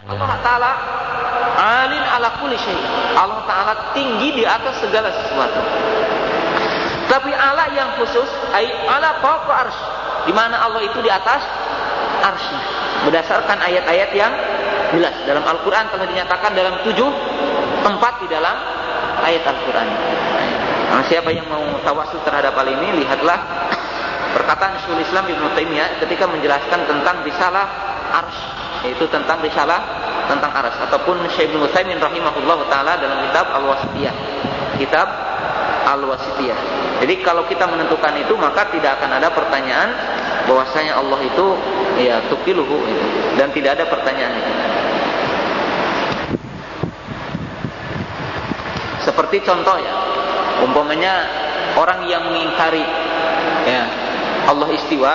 Allah Ta'ala alin ala kulli syai. Allah Ta'ala tinggi di atas segala sesuatu. Tapi ala yang khusus, ay ala fawqa arsy, di mana Allah itu di atas arsy. Berdasarkan ayat-ayat yang jelas dalam Al-Quran telah dinyatakan dalam 7 tempat di dalam ayat Al-Quran. Nah, siapa yang mau tawasul terhadap hal ini, lihatlah perkataan Syekhul Islam Ibnu Taimiyah ketika menjelaskan tentang risalah arsy, yaitu tentang risalah tentang arsy, ataupun Syekh Ibnu Utsaimin rahimahullah taala dalam kitab Al-Wasithiyah. Kitab Al-Wasithiyah. Jadi kalau kita menentukan itu, maka tidak akan ada pertanyaan bahwasanya Allah itu ya tukiluhu itu, dan tidak ada pertanyaan itu. Seperti contoh ya, umpamanya orang yang mengingkari ya Allah istiwa,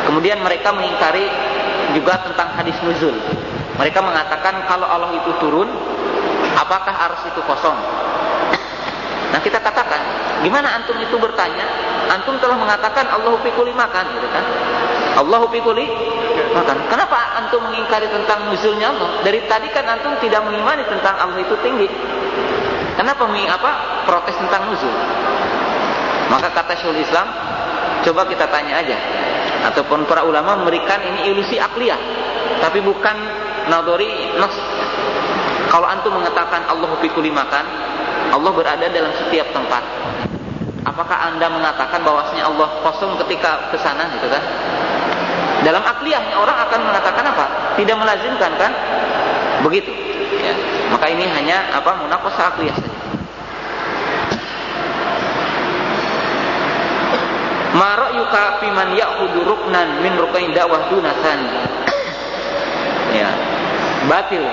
kemudian mereka mengingkari juga tentang hadis nuzul. Mereka mengatakan kalau Allah itu turun, apakah arsy itu kosong? Nah, kita katakan, gimana antum itu bertanya? Antum telah mengatakan Allahu fi kulli makan, gitu kan? Allahu fi kulli makan. Kenapa antum mengingkari tentang nuzulnya Allah? Dari tadi kan antum tidak mengimani tentang Allah itu tinggi. Kenapa protes tentang nuzul? Maka kata Syekhul Islam, coba kita tanya aja, ataupun para ulama memberikan ini ilusi akliyah, tapi bukan nadori nas. Kalau antum mengatakan Allahu fi kulli makan, Allah berada dalam setiap tempat, apakah anda mengatakan bahwasanya Allah kosong ketika ke sana, gitu kan? Dalam akliyahnya orang akan mengatakan apa? Tidak melazimkan, kan? Begitu. Ya. Maka ini hanya munaqashah akliyah saja. Ma ra'yuka fi man ya'khudhu ruknan min rukain dakwah dunatan. Ya, batil.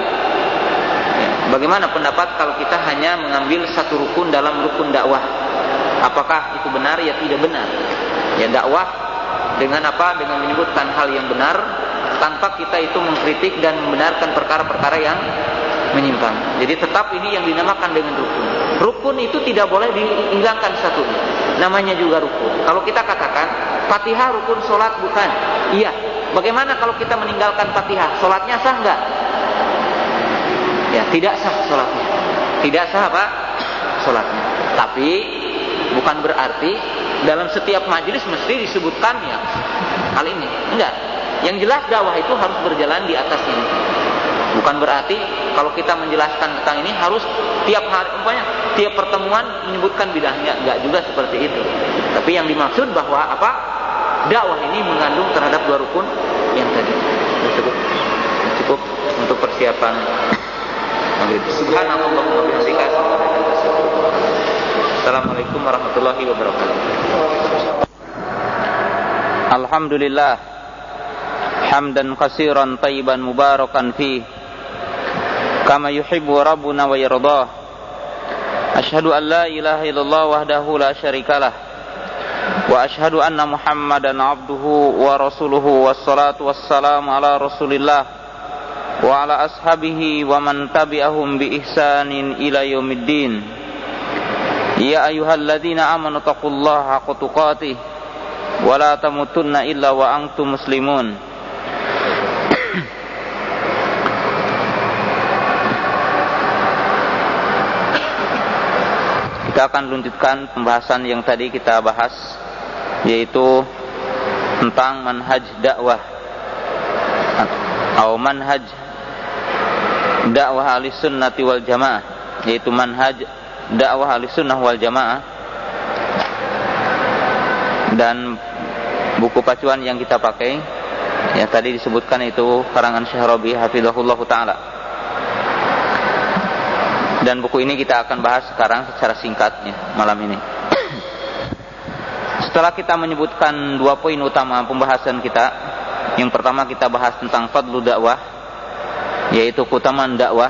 Ya, bagaimana pendapat kalau kita hanya mengambil satu rukun dalam rukun dakwah? Apakah itu benar? Ya tidak benar. Ya, dakwah dengan dengan menyebutkan hal yang benar tanpa kita itu mengkritik dan membenarkan perkara-perkara yang menyimpang. Jadi tetap ini yang dinamakan dengan rukun. Rukun itu tidak boleh dihilangkan satunya. Namanya juga rukun. Kalau kita katakan Fatihah rukun solat, bukan? Iya. Bagaimana kalau kita meninggalkan Fatihah? Solatnya sah enggak? Ya, tidak sah solatnya. Tidak sah solatnya. Tapi bukan berarti dalam setiap majelis mesti disebutkan ya hal ini. Enggak. Yang jelas dakwah itu harus berjalan di atas ini. Bukan berarti kalau kita menjelaskan tentang ini harus tiap hari, umpamanya tiap pertemuan menyebutkan bidahnya, enggak juga seperti itu. Tapi yang dimaksud bahwa dakwah ini mengandung terhadap 2 rukun yang tadi. Cukup untuk persiapan maghrib. Subhanallah wa bihamdika. Assalamualaikum warahmatullahi wabarakatuh. Alhamdulillah hamdan katsiran thayyiban mubarakan fi kama yuhibbu rabbuna wa yardah. Asyhadu an la ilaha illallah wahdahu la syarikalah wa asyhadu anna Muhammadan abduhu wa rasuluhu wassalatu wassalamu ala Rasulillah wa ala ashabihi wa man tabi'ahum bi ihsanin ila yaumiddin. Ya ayyuhalladzina amanu taqullaha haqqa tuqatih wa la tamutunna illa wa antum muslimun. Kita akan lanjutkan pembahasan yang tadi kita bahas, yaitu tentang manhaj dakwah atau manhaj dakwah ahli sunnati wal jamaah, yaitu manhaj dakwah ahli sunnah wal jamaah. Dan buku pacuan yang kita pakai yang tadi disebutkan itu karangan Syekh Rabi hafizahullah ta'ala. Dan buku ini kita akan bahas sekarang secara singkatnya malam ini. Setelah kita menyebutkan 2 poin utama pembahasan kita, yang pertama kita bahas tentang fadlu dakwah, yaitu keutamaan dakwah.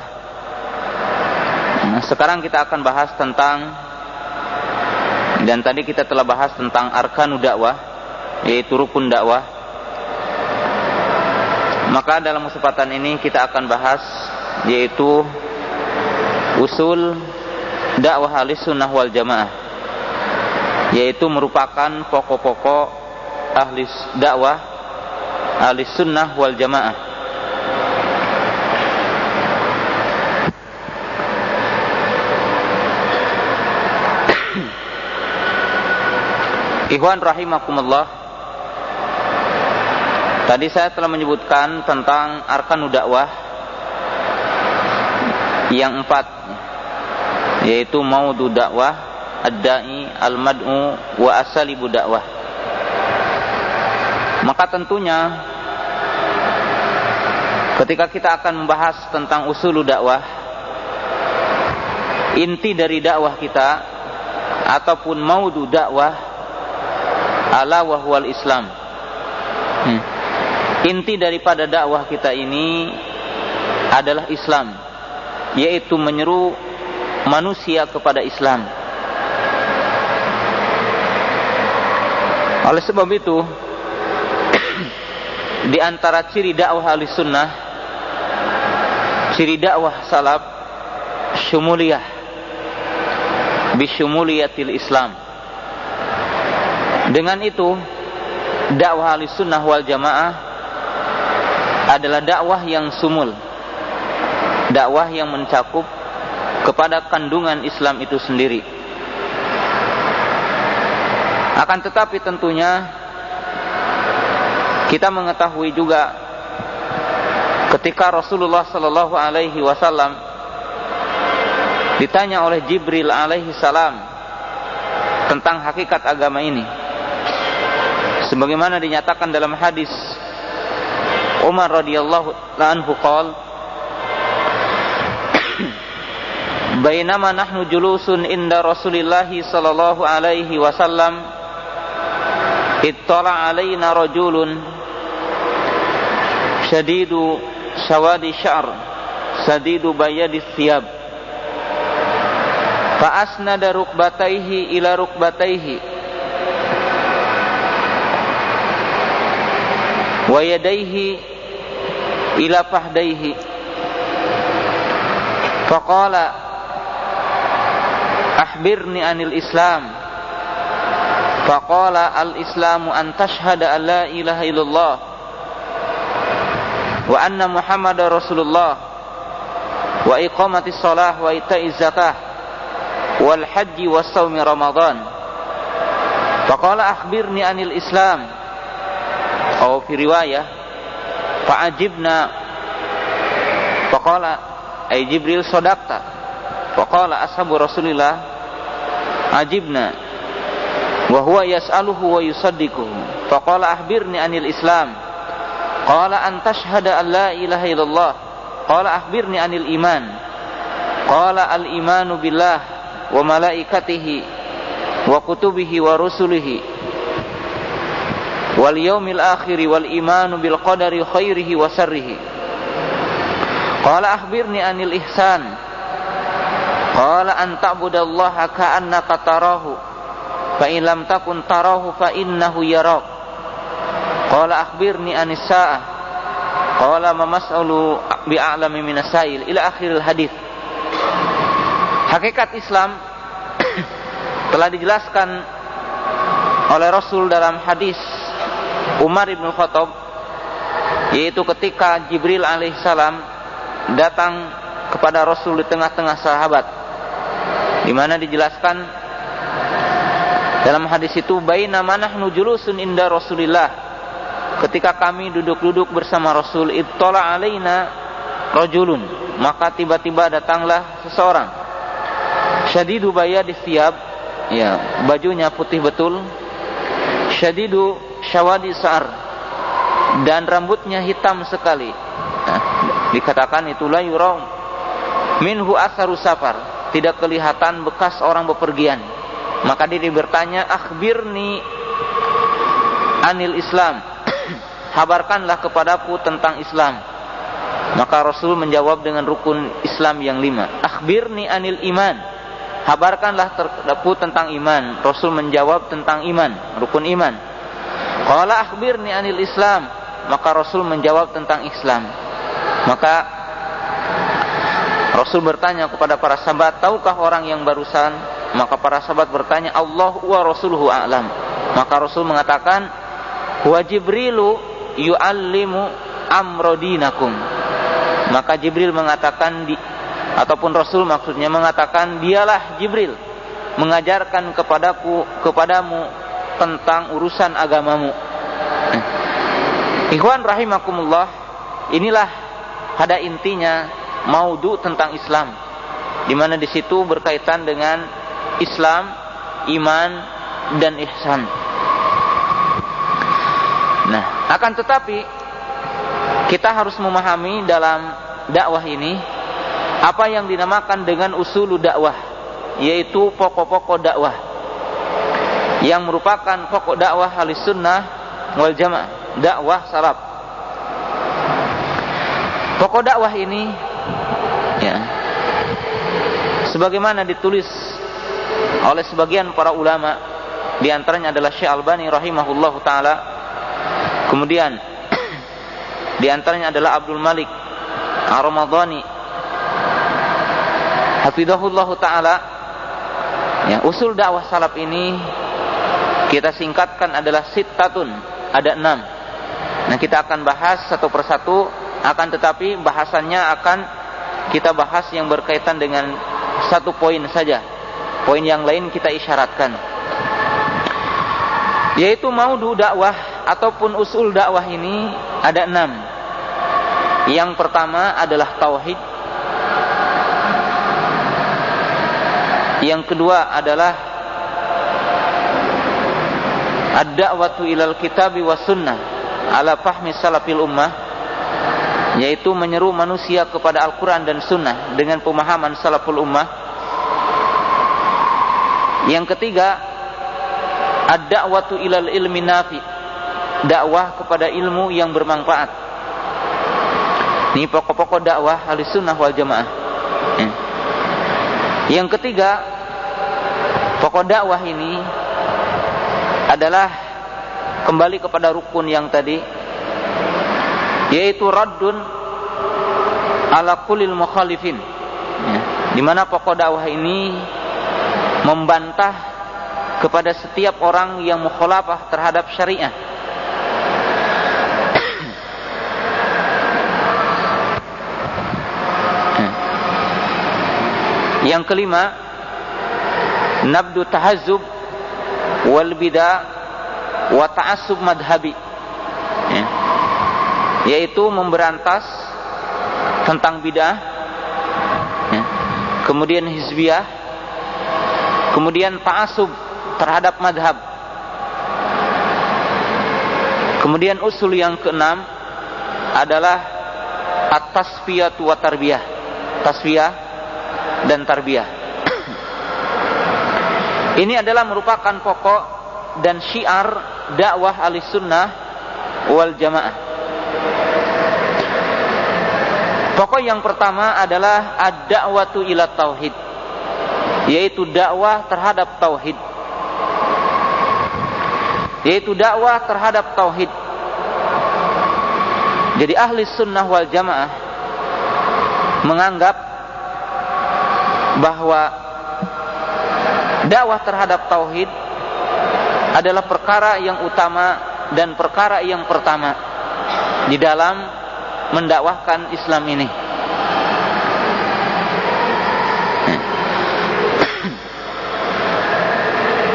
Sekarang kita akan bahas tentang, dan tadi kita telah bahas tentang arkanu dakwah, yaitu rukun dakwah. Maka dalam kesempatan ini kita akan bahas yaitu usul dakwah ahli sunnah wal jamaah, yaitu merupakan pokok-pokok dakwah ahli sunnah wal jamaah. Ikhwan rahimakumullah, tadi saya telah menyebutkan tentang arkanu dakwah yang 4, yaitu maudu dakwah, ad-da'i, al-mad'u, wa asalibu dakwah. Maka tentunya ketika kita akan membahas tentang usulu dakwah, inti dari dakwah kita ataupun maudu dakwah, ala wa huwal Islam. Inti daripada dakwah kita ini adalah Islam, yaitu menyeru manusia kepada Islam. Oleh sebab itu, di antara ciri dakwah ahli sunnah, ciri dakwah salaf, syumuliyah, bisyumuliyatil Islam. Dengan itu, dakwah ahli sunnah wal jamaah adalah dakwah yang sumul, dakwah yang mencakup kepada kandungan Islam itu sendiri. Akan tetapi tentunya kita mengetahui juga ketika Rasulullah sallallahu alaihi wasallam ditanya oleh Jibril alaihi salam tentang hakikat agama ini, sebagaimana dinyatakan dalam hadis Umar radhiyallahu anhu qala, bainama nahnu julusun inda Rasulillah sallallahu alaihi wasallam, ittala alaina rajulun syadidu sawadi sya'r sadidu bayadi thiyab, fa asnada rukbatayhi ila rukbatayhi wa yadayhi ila fahdayhi, faqala akhbirni anil Islam, faqala al Islamu an tashhada an la ilaha illallah wa anna Muhammadar Rasulullah wa iqamatis shalah wa ita'iz zakah wal haji was shaumi Ramadan. Faqala akhbirni anil Islam, atau fi riwayah fa'ajibna, faqala ay Jibril sadaqta, faqala ashabu Rasulillah ajibna wa huwa yas'aluhu wa yusaddiquhu, faqala akhbirni anil Islam, qala an tashhada an la ilaha illallah, qala akhbirni anil iman, qala al imanu billah wa malaikatihi wa kutubihi wa rusulihi wal yaumil akhiri wal imanu bil qadari khairihi wa sarrihi, qala akhbirni anil ihsan, qala an ta'budallaha ka'annaka tarahu fa in lam takun tarahu fa innahu yarak, qala akhbirni anis sa'ah, qala ma mas'alu bi'a'lami minas sa'il, ila akhiril hadits. Hakikat Islam telah dijelaskan oleh Rasul dalam hadis Umar ibn Khattab, yaitu ketika Jibril alaihissalam datang kepada Rasul di tengah-tengah sahabat, di mana dijelaskan dalam hadis itu, bainama nahnu julusun inda Rasulillah, ketika kami duduk-duduk bersama Rasul, ittala alaina rajulun, maka tiba-tiba datanglah seseorang, syadidu bayadi thiyab, ya, bajunya putih betul, syadidu syawadi sa'ar, dan rambutnya hitam sekali. Nah, dikatakan itulah yuraum minhu atharu safar, tidak kelihatan bekas orang bepergian. Maka dia bertanya, akhbirni anil Islam, habarkanlah kepadaku tentang Islam. Maka Rasul menjawab dengan rukun Islam yang 5. Akhbirni anil iman, habarkanlah kepadaku tentang iman. Rasul menjawab tentang iman, rukun iman. Qala akhbirni anil Islam, maka Rasul menjawab tentang Islam. Maka Rasul bertanya kepada para sahabat, tahukah orang yang barusan? Maka para sahabat bertanya, Allahu wa rasuluhu a'lam. Maka Rasul mengatakan, huwa Jibrilu yu'allimu amrodinakum. Maka Jibril mengatakan, ataupun Rasul maksudnya mengatakan, dialah Jibril mengajarkan kepadamu tentang urusan agamamu. Ikhwan rahimakumullah, inilah pada intinya maudhu tentang Islam, di mana di situ berkaitan dengan Islam, iman, dan ihsan. Nah, akan tetapi kita harus memahami dalam dakwah ini apa yang dinamakan dengan usulu dakwah, yaitu pokok-pokok dakwah yang merupakan pokok dakwah Ahlus Sunnah wal Jamaah, dakwah salaf. Pokok dakwah ini ya, sebagaimana ditulis oleh sebagian para ulama, di antaranya adalah Syekh Albani rahimahullahu taala, kemudian di antaranya adalah Abdul Malik Ar-Ramadhani hafizahullahu taala. Ya, usul dakwah salaf ini kita singkatkan adalah sittatun, ada 6. Nah, kita akan bahas satu persatu, akan tetapi bahasannya akan kita bahas yang berkaitan dengan satu poin saja. Poin yang lain kita isyaratkan, yaitu maudhu dakwah ataupun usul dakwah ini ada 6. Yang pertama adalah tauhid. Yang kedua adalah ad-da'watu ilal kitabi was sunnah ala fahmi salafil ummah, yaitu menyeru manusia kepada Al-Quran dan Sunnah dengan pemahaman salaful ummah. Yang ketiga, ad-da'watu ilal ilmi nafi, dakwah kepada ilmu yang bermanfaat. Ini pokok-pokok dakwah Ahlus Sunnah wal Jamaah. Yang ketiga, pokok dakwah ini adalah kembali kepada rukun yang tadi, yaitu raddun ala kulil mukhalifin, ya, di mana pokok dakwah ini membantah kepada setiap orang yang mukhalafah terhadap syariah. Yang kelima, nabdu tahazzub wal bidah wa ta'assub madhabi, ya, yaitu memberantas tentang bidah, ya, kemudian hizbiyah, kemudian ta'assub terhadap madhab. Kemudian usul yang keenam adalah at-tasfiyatu wa tarbiyah, tasfiyah dan tarbiyah. Ini adalah merupakan pokok dan syiar dakwah Ahlus Sunnah wal Jamaah. Pokok yang pertama adalah ad-da'watu ila tauhid, yaitu dakwah terhadap tauhid. Yaitu dakwah terhadap tauhid. Jadi Ahlus Sunnah wal Jamaah menganggap bahwa dakwah terhadap tauhid adalah perkara yang utama dan perkara yang pertama di dalam mendakwahkan Islam ini.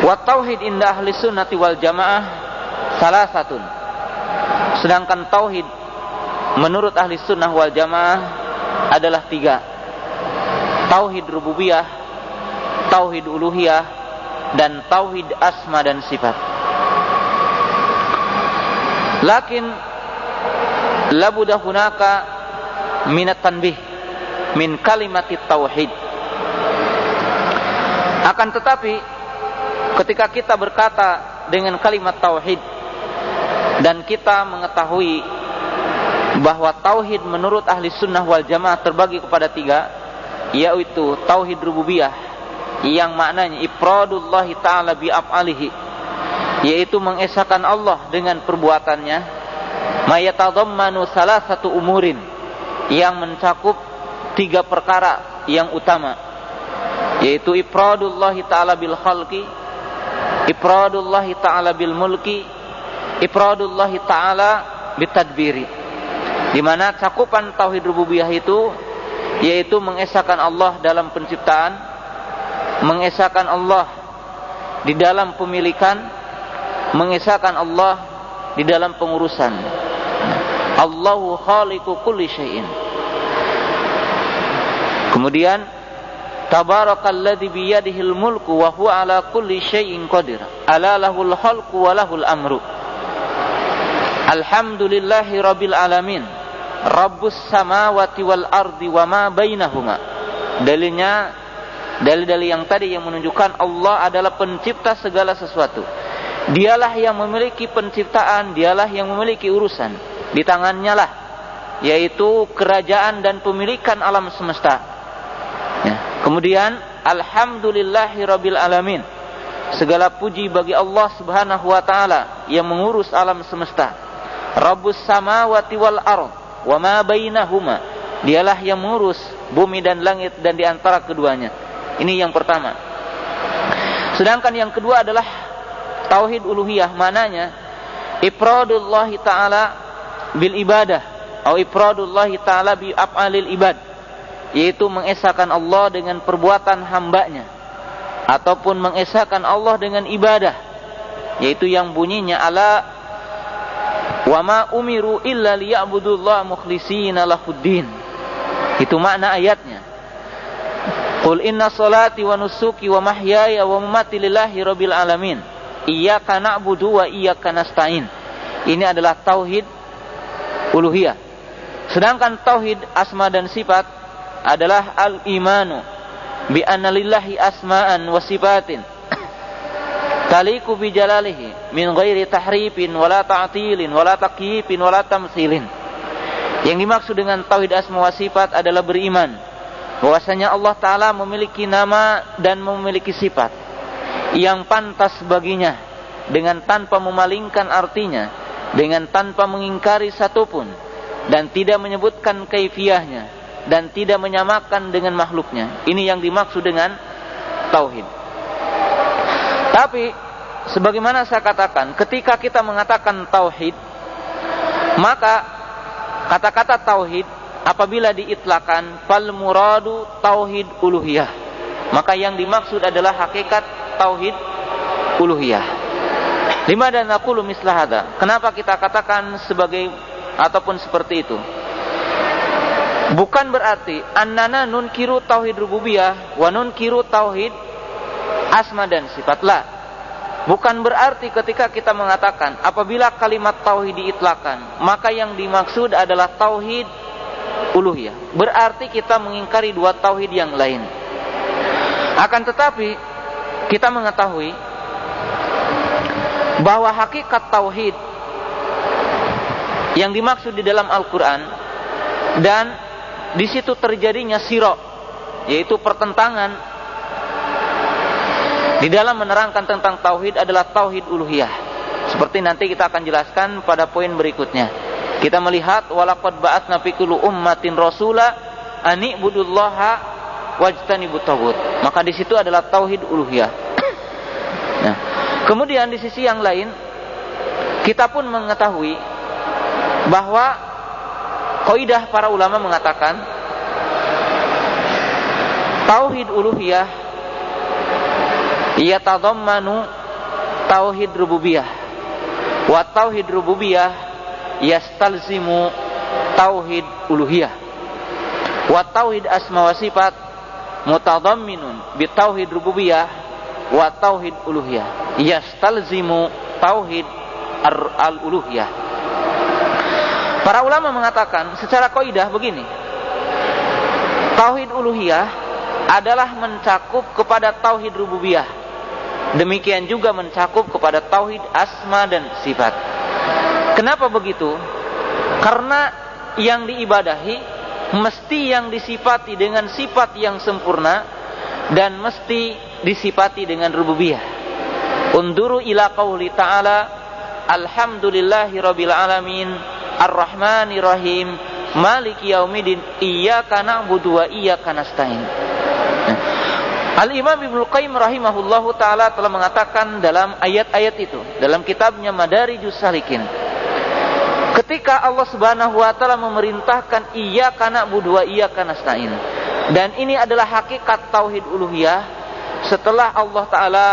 Wa tauhid inda ahli sunnati wal jamaah salah satu. Sedangkan tauhid menurut ahli sunnah wal jamaah adalah 3. Tauhid rububiyah, tauhid uluhiyah, dan tauhid asma dan sifat. Lakin labuda hunaka minat tanbih min kalimatit tauhid. Akan tetapi ketika kita berkata dengan kalimat tauhid dan kita mengetahui bahwa tauhid menurut ahli sunnah wal jamaah terbagi kepada 3, yaitu tauhid rububiyah yang maknanya ifradullahi ta'ala bi af'alihi, yaitu mengesahkan Allah dengan perbuatannya, mayatadhammanu salasatu umurin, yang mencakup 3 perkara yang utama, yaitu ifradullahi ta'ala bil khalqi, ifradullahi ta'ala bil mulki, ifradullahi ta'ala bitadbiri. Di mana cakupan tauhid rububiyah itu yaitu mengesahkan Allah dalam penciptaan, mengesahkan Allah di dalam pemilikan, mengesahkan Allah di dalam pengurusan. Allahu khaliqu kulli syai'in. Kemudian tabarakalladzi biyadihil mulku wa huwa ala kulli syai'in qadir. Ala lahul khalqu wa lahul amru. Alhamdulillahi rabbil alamin. Rabbus samawati wal ardi wa ma bainahuma. Dalilnya dalil-dalil yang tadi yang menunjukkan Allah adalah pencipta segala sesuatu. Dialah yang memiliki penciptaan, dialah yang memiliki urusan. Di tangannya lah, yaitu kerajaan dan pemilikan alam semesta. Ya. Kemudian alhamdulillahi rabbil alamin. Segala puji bagi Allah Subhanahu wa taala yang mengurus alam semesta. Rabbus samawati wal ard wa ma bainahuma. Dialah yang mengurus bumi dan langit dan di antara keduanya. Ini yang pertama. Sedangkan yang kedua adalah tauhid uluhiyah, mananya ifradullah taala bil ibadah atau ifradullah taala bi af'alil ibad, yaitu mengesahkan Allah dengan perbuatan hambanya ataupun mengesahkan Allah dengan ibadah, yaitu yang bunyinya ala wa ma umiru illa liya'budullaha mukhlishina lahuddin. Itu makna ayatnya. Qul inna salati wa nusuki wa mahyaya wa mamati lillahi rabbil alamin. Iyyaka na'budu wa iyyaka nasta'in. Ini adalah tauhid uluhiyah. Sedangkan tauhid asma dan sifat adalah al-imanu bi anna lillahi asma'an wa sifatin taliku bi jalalihi min ghairi tahrifin wala ta'tilin wala takyifin wala tamtsilin. Yang dimaksud dengan tauhid asma wa sifat adalah beriman bahwasanya Allah Ta'ala memiliki nama dan memiliki sifat yang pantas baginya, dengan tanpa memalingkan artinya, dengan tanpa mengingkari satupun, dan tidak menyebutkan kaifiyahnya, dan tidak menyamakan dengan makhluknya. Ini yang dimaksud dengan tauhid. Tapi sebagaimana saya katakan, ketika kita mengatakan tauhid, maka kata-kata tauhid apabila diitlakan fal muradu tauhid uluhiyah, maka yang dimaksud adalah hakikat tauhid uluhiyah. Lima dan naqulu misla hada. Kenapa kita katakan sebagai ataupun seperti itu? Bukan berarti annana nunkiru tauhid rububiyah wa nunkiru tauhid asma dan sifat. La. Bukan berarti ketika kita mengatakan apabila kalimat tauhid diitlakan, maka yang dimaksud adalah tauhid uluhiyah. Berarti kita mengingkari dua tauhid yang lain. Akan tetapi kita mengetahui bahwa hakikat tauhid yang dimaksud di dalam Al-Quran, dan di situ terjadinya sirah, yaitu pertentangan di dalam menerangkan tentang tauhid, adalah tauhid uluhiyah. Seperti nanti kita akan jelaskan pada poin berikutnya. Kita melihat walaqad ba'atsna fi kulli ummatin rasula an i'budullaha wajtanibut taghut. Maka di situ adalah tauhid uluhiyah. Nah, kemudian di sisi yang lain kita pun mengetahui bahwa kaidah para ulama mengatakan tauhid uluhiyah yatadammanu tauhid rububiyah, wa tauhid rububiyah yastalzimu tauhid uluhiyah, wa tauhid asma wa sifat mutadamminun bi tauhid rububiyah wa tauhid uluhiyah yastalzimu tauhid al-uluhiyah. Para ulama mengatakan secara kaidah begini, tauhid uluhiyah adalah mencakup kepada tauhid rububiyah, demikian juga mencakup kepada tauhid asma dan sifat. Kenapa begitu? Karena yang diibadahi mesti yang disifati dengan sifat yang sempurna dan mesti disifati dengan rububiyah. Unduru ila qauli ta'ala alhamdulillahi rabbil alamin ar-rahmanir rahim maliki yaumiddin iyyaka na'budu wa iyyaka nasta'in. Al-Imam Ibnu Qayyim rahimahullahu ta'ala telah mengatakan dalam ayat-ayat itu, dalam kitabnya Madarijus Salikin, ketika Allah Subhanahu wa ta'ala memerintahkan iyyaka na'budu wa iyyaka nasta'in, dan ini adalah hakikat tauhid uluhiyah. Setelah Allah ta'ala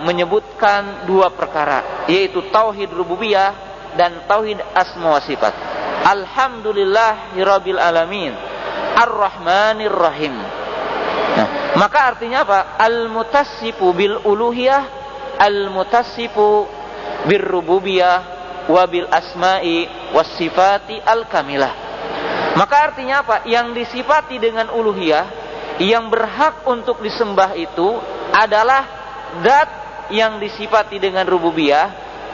menyebutkan dua perkara, yaitu tauhid rububiyah dan tauhid asma wa sifat. Alhamdulillahirabbil alamin, Ar-Rahmanir Rahim. Nah, maka artinya apa? Al-mutassifu bil uluhiyah, al-mutassifu bir rububiyah wa bil asma'i was sifati al-kamilah. Maka artinya apa? Yang disifati dengan uluhiyah, yang berhak untuk disembah itu adalah zat yang disifati dengan rububiyah,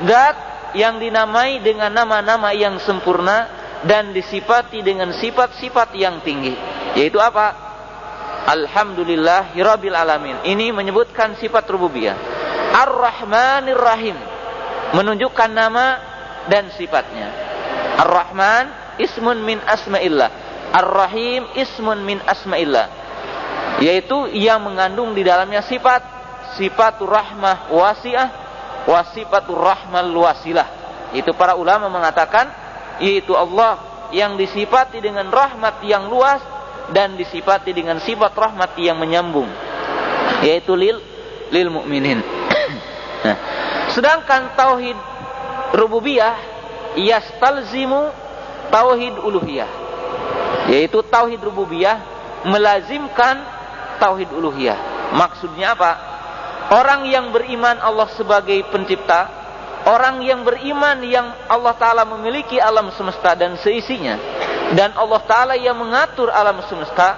zat yang dinamai dengan nama-nama yang sempurna dan disifati dengan sifat-sifat yang tinggi. Yaitu apa? Alhamdulillahirabbil alamin. Ini menyebutkan sifat rububiyah. Ar-Rahmanir Rahim, menunjukkan nama dan sifatnya. Ar-Rahman ismun min asma'illah, Ar-Rahim ismun min asma'illah, yaitu yang mengandung di dalamnya sifatur rahmah wasi'ah wa sifatur rahmal wasilah. Itu para ulama mengatakan, yaitu Allah yang disifati dengan rahmat yang luas dan disifati dengan sifat rahmat yang menyambung, yaitu lil mu'minin. Nah, sedangkan tauhid rububiyah yastalzimu tauhid uluhiyah, yaitu tauhid rububiyah melazimkan tauhid uluhiyah. Maksudnya apa? Orang yang beriman Allah sebagai pencipta, orang yang beriman yang Allah Ta'ala memiliki alam semesta dan seisinya, dan Allah Ta'ala yang mengatur alam semesta,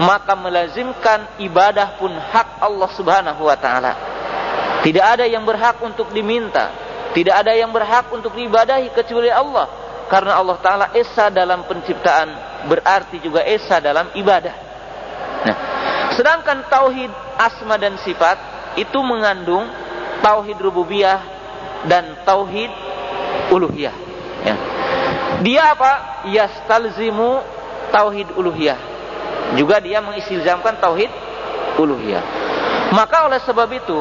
maka melazimkan ibadah pun hak Allah Subhanahu wa Ta'ala. Tidak ada yang berhak untuk diminta, tidak ada yang berhak untuk diibadahi kecuali Allah, karena Allah Ta'ala esa dalam penciptaan, berarti juga esa dalam ibadah. Nah, sedangkan tauhid asma dan sifat itu mengandung tauhid rububiyah dan tauhid uluhiyah. Ya. Dia apa? Yastalzimu tauhid uluhiyah. Juga dia mengistilzamkan tauhid uluhiyah. Maka oleh sebab itu,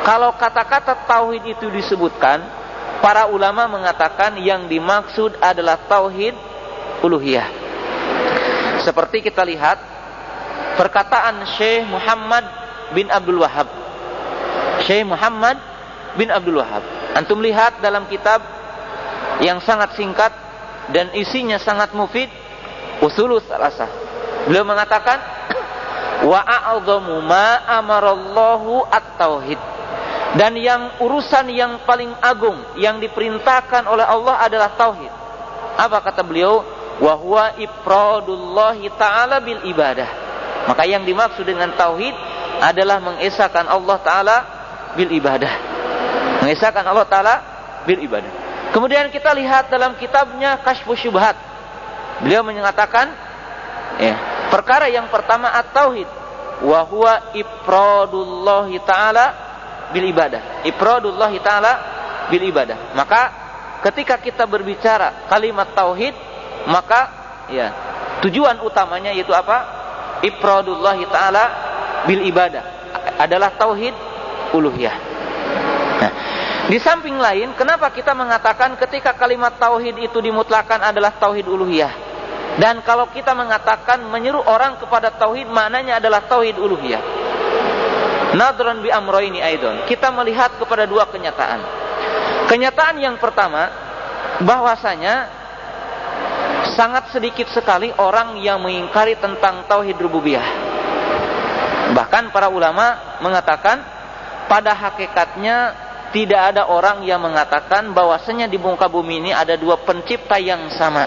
kalau kata-kata tauhid itu disebutkan, para ulama mengatakan yang dimaksud adalah tauhid uluhiyah. Seperti kita lihat perkataan Syekh Muhammad bin Abdul Wahhab. Syekh Muhammad bin Abdul Wahhab. Antum lihat dalam kitab yang sangat singkat dan isinya sangat mufid, Ushulus Salasah. Beliau mengatakan, wa a'dhamu ma amarallahu at-tauhid. Dan yang urusan yang paling agung yang diperintahkan oleh Allah adalah tauhid. Apa kata beliau? Wa huwa ifradullahi ta'ala bil ibadah. Maka yang dimaksud dengan tauhid adalah mengesahkan Allah Ta'ala bil ibadah. Mengesahkan Allah Ta'ala bil ibadah. Kemudian kita lihat dalam kitabnya Kasyfus Syubhat. Beliau mengatakan, perkara yang pertama at-tauhid, wa huwa ifradullahi ta'ala bil ibadah. Ifradullahi ta'ala bil ibadah. Maka ketika kita berbicara kalimat tauhid, maka tujuan utamanya yaitu apa? Ifradullahi ta'ala bil ibadah, adalah tauhid uluhiyah. Nah, di samping lain, kenapa kita mengatakan ketika kalimat tauhid itu dimutlakan adalah tauhid uluhiyah? Dan kalau kita mengatakan menyeru orang kepada tauhid, maknanya adalah tauhid uluhiyah. Nadran bi amroini aidon. Kita melihat kepada dua kenyataan. Kenyataan yang pertama, bahwasanya sangat sedikit sekali orang yang mengingkari tentang tauhid rububiyah. Bahkan para ulama mengatakan pada hakikatnya tidak ada orang yang mengatakan bahwasanya di muka bumi ini ada dua pencipta yang sama.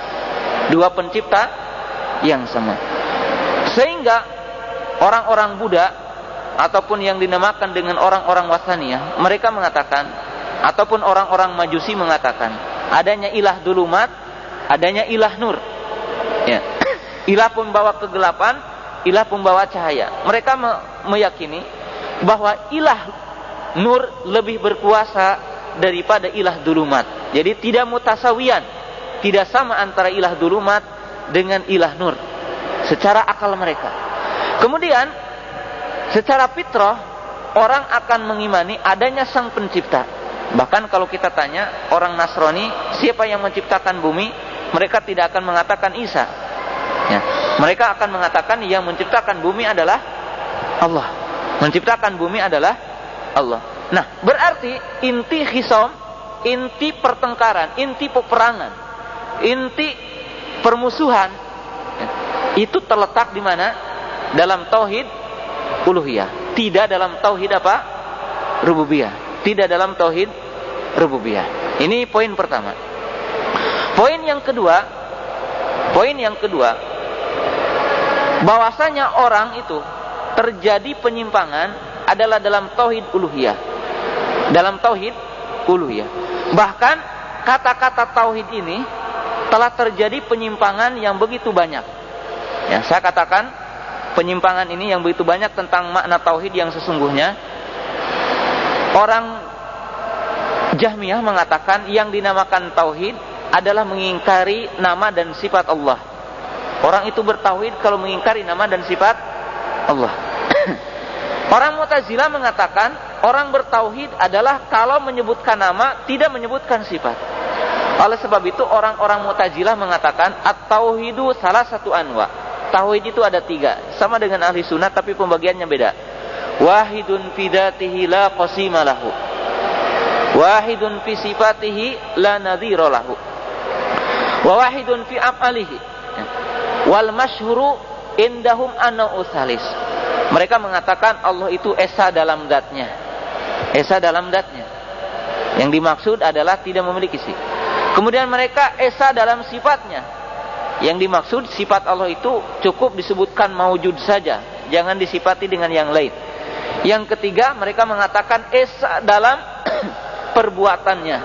Dua pencipta yang sama. Sehingga orang-orang Buddha ataupun yang dinamakan dengan orang-orang Wasaniyah, mereka mengatakan, ataupun orang-orang Majusi mengatakan, adanya ilah dulumat, adanya ilah nur. Ya. Ilah pembawa kegelapan, ilah pembawa cahaya. Mereka meyakini bahwa ilah nur lebih berkuasa daripada ilah dulumat. Jadi tidak mutasawiyan, tidak sama antara ilah dulumat dengan ilah nur secara akal mereka. Kemudian secara fitrah orang akan mengimani adanya sang pencipta. Bahkan kalau kita tanya orang Nasrani, siapa yang menciptakan bumi, mereka tidak akan mengatakan Isa. Ya. Mereka akan mengatakan yang menciptakan bumi adalah Allah. Menciptakan bumi adalah Allah. Nah, berarti inti khisom, inti pertengkaran, inti peperangan, inti permusuhan itu terletak di mana? Dalam tauhid uluhiyah, tidak dalam tauhid apa? Rububiyah. Tidak dalam tauhid rububiyah. Ini poin pertama. Poin yang kedua, bahwasanya orang itu terjadi penyimpangan adalah dalam tauhid uluhiyah. Dalam tauhid uluhiyah. Bahkan kata-kata tauhid ini telah terjadi penyimpangan yang begitu banyak. Ya, saya katakan penyimpangan ini yang begitu banyak tentang makna tauhid yang sesungguhnya. Orang Jahmiyah mengatakan yang dinamakan tauhid adalah mengingkari nama dan sifat Allah. Orang itu bertauhid kalau mengingkari nama dan sifat Allah. Orang Mu'tazilah mengatakan orang bertauhid adalah kalau menyebutkan nama tidak menyebutkan sifat. Oleh sebab itu orang-orang Mu'tazilah mengatakan at-tauhidu salah satu anwa. Tauhid itu ada 3, sama dengan ahli sunnah tapi pembagiannya beda. Wahidun fi dzatihi la qasima lahu. Wahidun fi sifatihi la nadhira lahu. Wa wahidun fi af'alihi. Wal masyhuru indahum anna usalis. Mereka mengatakan Allah itu esa dalam zatnya. Esa dalam zatnya. Yang dimaksud adalah tidak memiliki sifat. Kemudian mereka esa dalam sifatnya. Yang dimaksud sifat Allah itu cukup disebutkan maujud saja, jangan disifati dengan yang lain. Yang ketiga, mereka mengatakan esa dalam perbuatannya.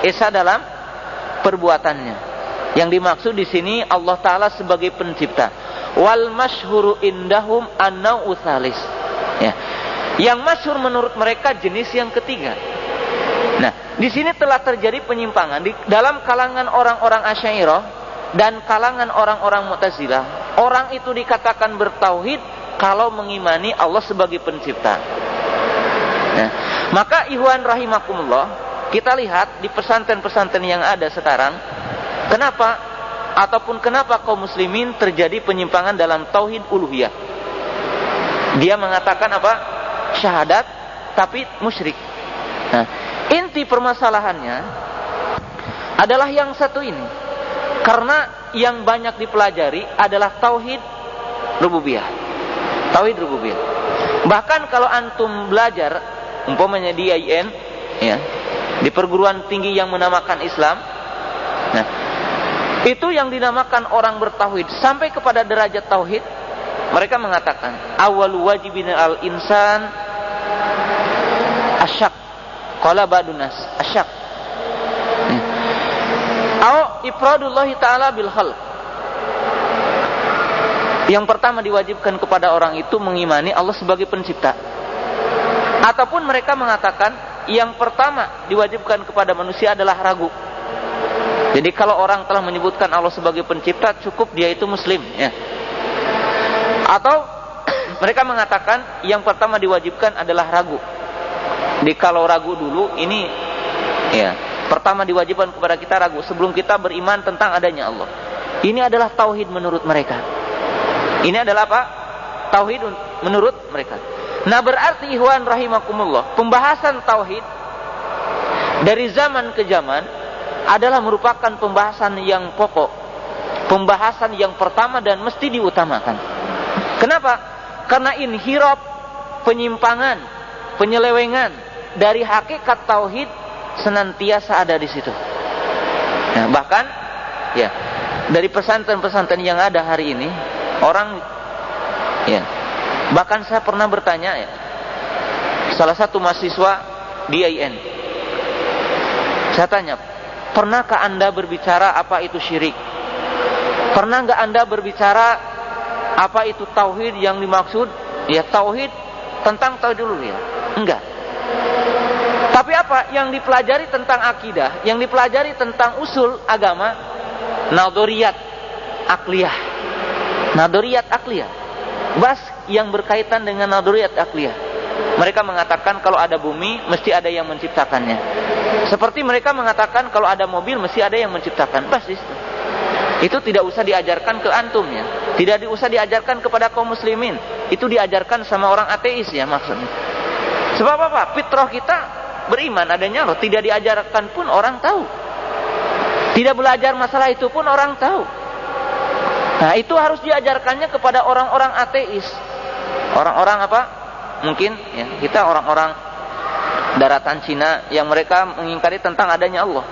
Esa dalam perbuatannya. Yang dimaksud di sini Allah Ta'ala sebagai pencipta. Wal masyhuru indahum anna utsalis. Ya. Yang masyhur menurut mereka jenis yang ketiga. Nah, di sini telah terjadi penyimpangan di dalam kalangan orang-orang Asy'ariyah dan kalangan orang-orang Mu'tazilah. Orang itu dikatakan bertauhid kalau mengimani Allah sebagai pencipta. Nah, maka ikhwan rahimakumullah, kita lihat di pesantren-pesantren yang ada sekarang, kenapa kaum muslimin terjadi penyimpangan dalam tauhid uluhiyah. Dia mengatakan apa? Syahadat tapi musyrik. Nah, inti permasalahannya adalah yang satu ini. Karena yang banyak dipelajari adalah tauhid rububiyah. Tauhid rububiyah. Bahkan kalau antum belajar umpamanya di IAIN, ya, di perguruan tinggi yang menamakan Islam, nah, itu yang dinamakan orang bertauhid sampai kepada derajat tauhid, mereka mengatakan awwalu wajibin al insan asyak. Qala ba'dunas asyak. Au ifradullahi ta'ala bil khalq. Yang pertama diwajibkan kepada orang itu mengimani Allah sebagai pencipta. Ataupun mereka mengatakan yang pertama diwajibkan kepada manusia adalah ragu. Jadi kalau orang telah menyebutkan Allah sebagai pencipta, cukup dia itu muslim, ya. Atau mereka mengatakan yang pertama diwajibkan adalah ragu. Jadi kalau ragu dulu ini, ya, pertama diwajibkan kepada kita ragu sebelum kita beriman tentang adanya Allah. Ini adalah tauhid menurut mereka. Ini adalah apa? Tauhid menurut mereka. Nah, berarti ikhwan rahimakumullah, pembahasan tauhid dari zaman ke zaman adalah merupakan pembahasan yang pokok, pembahasan yang pertama dan mesti diutamakan. Kenapa? Karena inhiraf, penyimpangan, penyelewengan dari hakikat tauhid senantiasa ada di situ. Nah, bahkan ya dari pesantren-pesantren yang ada hari ini, orang ya, bahkan saya pernah bertanya, ya, salah satu mahasiswa di IAIN, saya tanya, pernahkah Anda berbicara apa itu syirik? Pernah nggak Anda berbicara apa itu tauhid yang dimaksud? Ya, tauhid tentang tauhid dulu, ya. Enggak. Tapi apa yang dipelajari tentang akidah, yang dipelajari tentang usul agama, nadoriyat akliyah. Nadoriyat akliyah. Bahas yang berkaitan dengan nadoriyat akliyah. Mereka mengatakan kalau ada bumi mesti ada yang menciptakannya. Seperti mereka mengatakan kalau ada mobil mesti ada yang menciptakan. Bahas itu tidak usah diajarkan ke antum, ya. Tidak usah diajarkan kepada kaum muslimin. Itu diajarkan sama orang ateis, ya, maksudnya. Sebab apa? Fitrah kita beriman adanya Allah. Tidak diajarkan pun orang tahu. Tidak belajar masalah itu pun orang tahu. Nah, itu harus diajarkannya kepada orang-orang ateis. Orang-orang apa? Mungkin ya, kita orang-orang daratan Cina yang mereka mengingkari tentang adanya Allah.